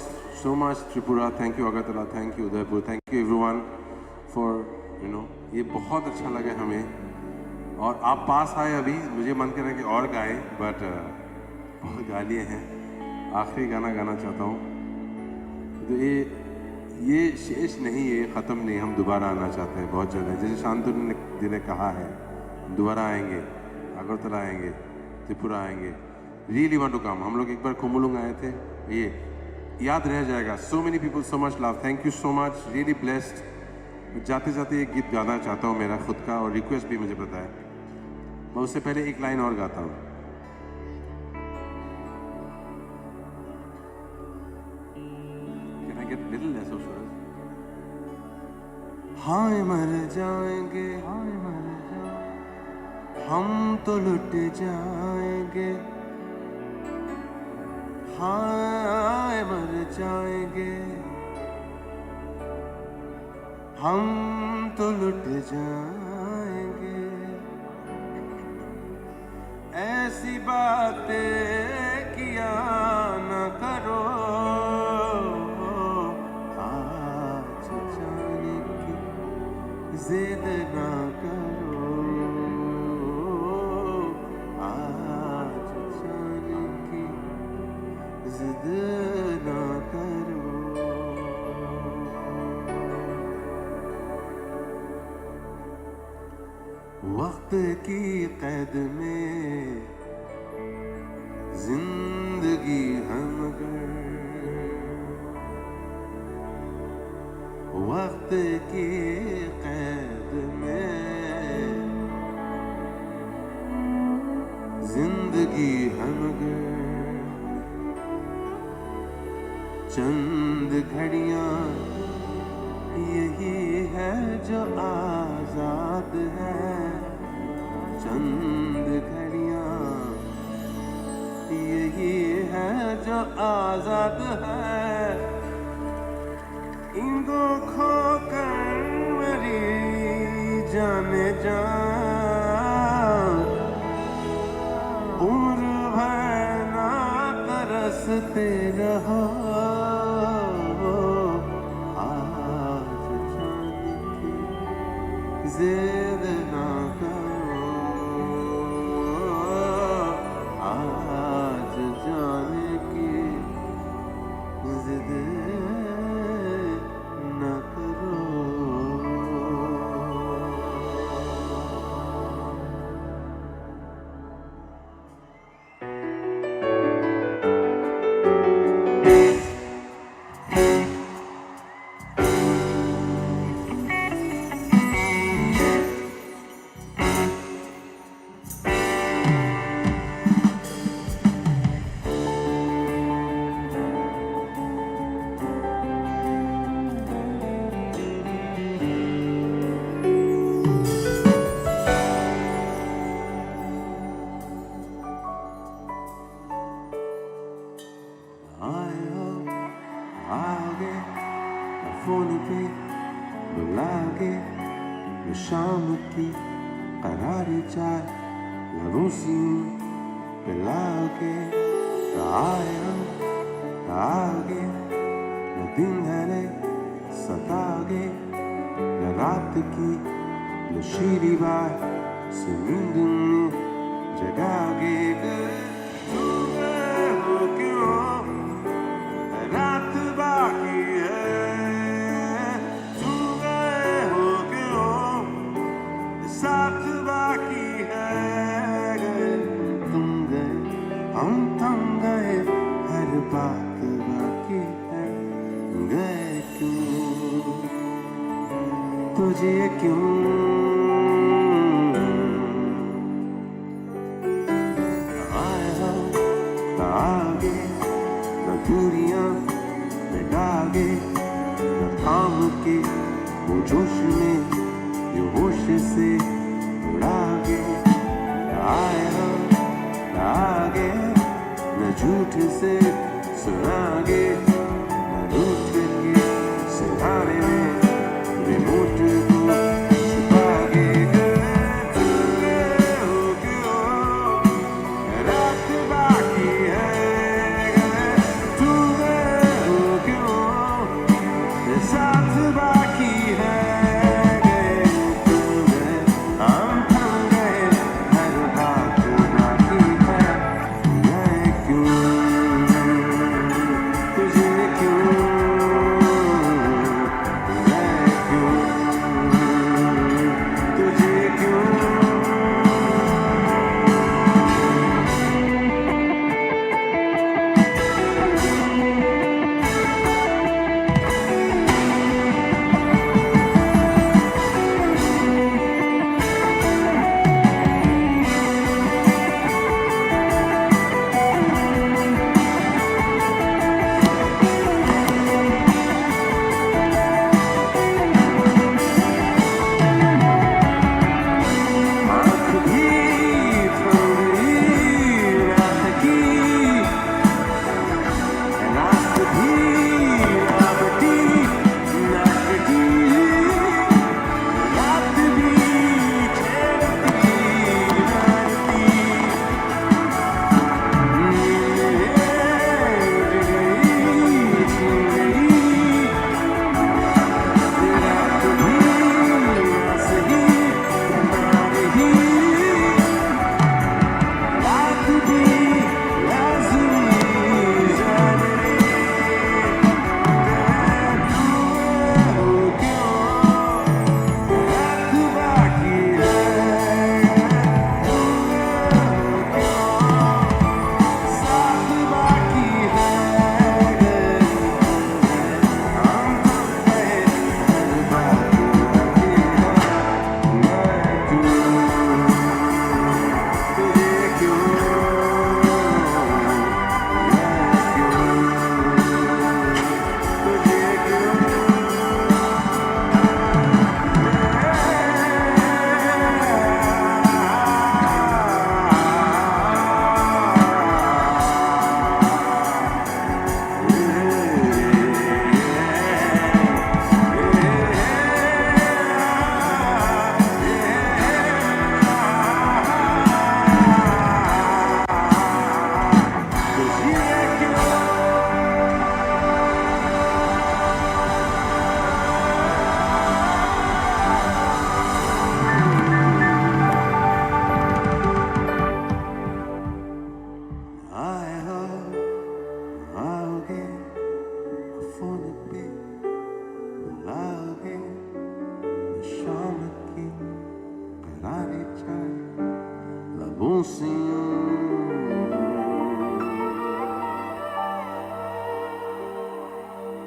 Tripura. Thank you Agartala. Thank you Udaipur. Thank you everyone for ये बहुत अच्छा लगा हमें। और आप पास आए अभी, मुझे मन कर रहा है कि और गाए, बट बहुत गा लिए हैं। आखिरी गाना गाना चाहता हूँ। तो ये शेष नहीं, ये ख़त्म नहीं, हम दोबारा आना चाहते हैं बहुत जल्द। जैसे शांतनु जी ने कहा है, दोबारा आएंगे, अगरतला आएंगे, त्रिपुरा आएंगे। Really want to come. हम लोग एक बार कुमुलुंग आए थे, ये याद रह जाएगा। So many people, so much love, thank you so much, really blessed. जाते जाते एक गीत गाना चाहता हूँ मेरा खुद का, और रिक्वेस्ट भी मुझे पता है। मैं उससे पहले एक लाइन और गाता हूँ। Can I get little less of sugar? हाय मर जाएंगे, हाय मर जाएंगे, हम तो लुट जाएंगे। हाय मर जाएंगे, हम तो लुट जाएंगे। ऐसी बातें किया न करो, आज जाने की जिद ना करो, आज जाने की जिद ना करो। वक्त की कैद में जिंदगी है मगर, वक्त की कैद में जिंदगी है मगर, चंद घड़ियां यही है जो आजाद है। चंद घड़ियां यही है जो आजाद है। इनको खो कर मेरी जाने जा, उम्र भर ना तरसते रहो। जिद ना करो, आज जाने की जिद ना करो। फोन पे बुलागे, शाम की करारी चाय लबों सी पिलागे। आगे न दिन है सतागे, न रात की नशीली बात से नींद में जगागे। तू गए हो क्यों, रात बाकी है। तू गए हो क्यों, साथ बाकी है। तुम गए हम थम गए, हर बात बाकी है। गए क्यों, तुझे क्यों, आगे न दूरियां मिटागे, न थाम के वो जोश में जो होश से उड़ागे। आगे न झूठ से सुनागे, न रूठ के सितारे में रिमोट को छुपागे। तू गए हो क्यों, रात बाकी है। तू गए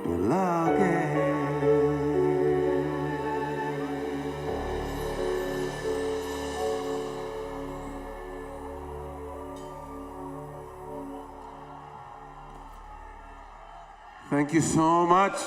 पिला के Thank you so much.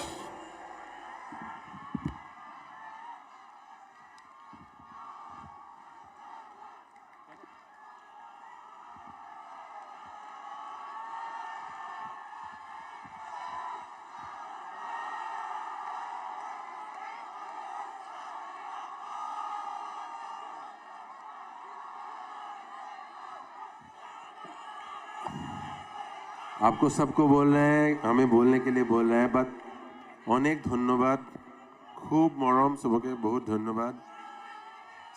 आपको सबको बोल रहे हैं, हमें बोलने के लिए बोल रहे हैं, बट अनेक धन्यवाद, खूब मरम, सबके बहुत धन्यवाद।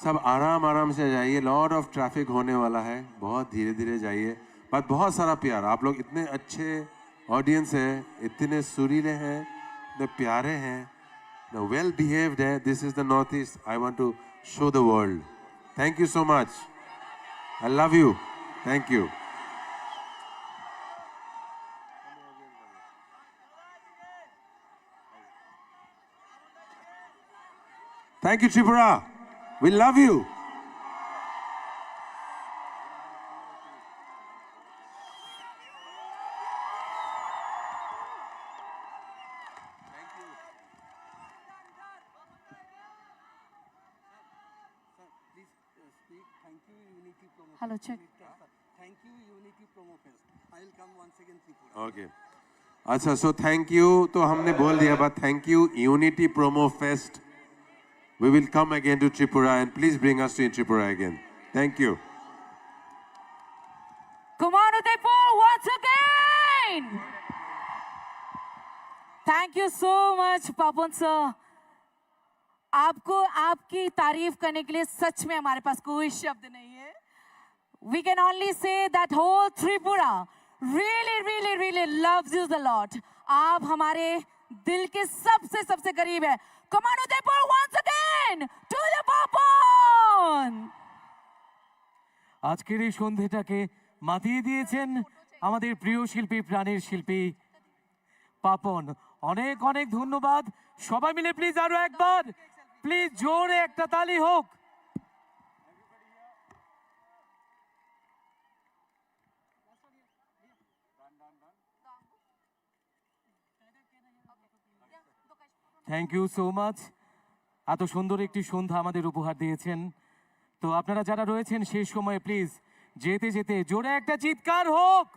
सब आराम आराम से जाइए, लॉट ऑफ ट्रैफिक होने वाला है, बहुत धीरे धीरे जाइए, बट बहुत सारा प्यार। आप लोग इतने अच्छे ऑडियंस हैं, इतने सुरीले हैं, इतने प्यारे हैं, वेल बिहेव्ड है। This is the north east, I want to show the world. Thank you so much, I love you, thank you. Thank you, Tripura. We love you. Hello, check. Thank you, Unity Promo Fest. I will come once again, Tripura. Okay. अच्छा, so thank you तो हमने बोल दिया, but thank you Unity Promo Fest. We will come again to Tripura and please bring us to Tripura again. Thank you. Come on, Udaipur, once again. Thank you so much, Papan sir. आपको आपकी तारीफ करने के लिए सच में हमारे पास कोई शब्द नहीं है. We can only say that whole Tripura really loves you a lot. आप हमारे दिल के सबसे करीब है. Come on, Udaipur, once again to the Papan. আজকের এই সন্ধ্যাটাকে মাতিয়ে দিয়েছেন আমাদের প্রিয় শিল্পী, প্রাণের শিল্পী পাপন। অনেক অনেক ধন্যবাদ। সবাই মিলে প্লিজ আরো একবার, প্লিজ জোরে একটা তালি হোক। Thank you so much. এত সুন্দর একটি সন্ধ্যা আমাদের উপহার দিয়েছেন। তো আপনারা যারা রয়েছেন সেই সময় প্লিজ যেতে যেতে জোরে একটা চিৎকার হোক।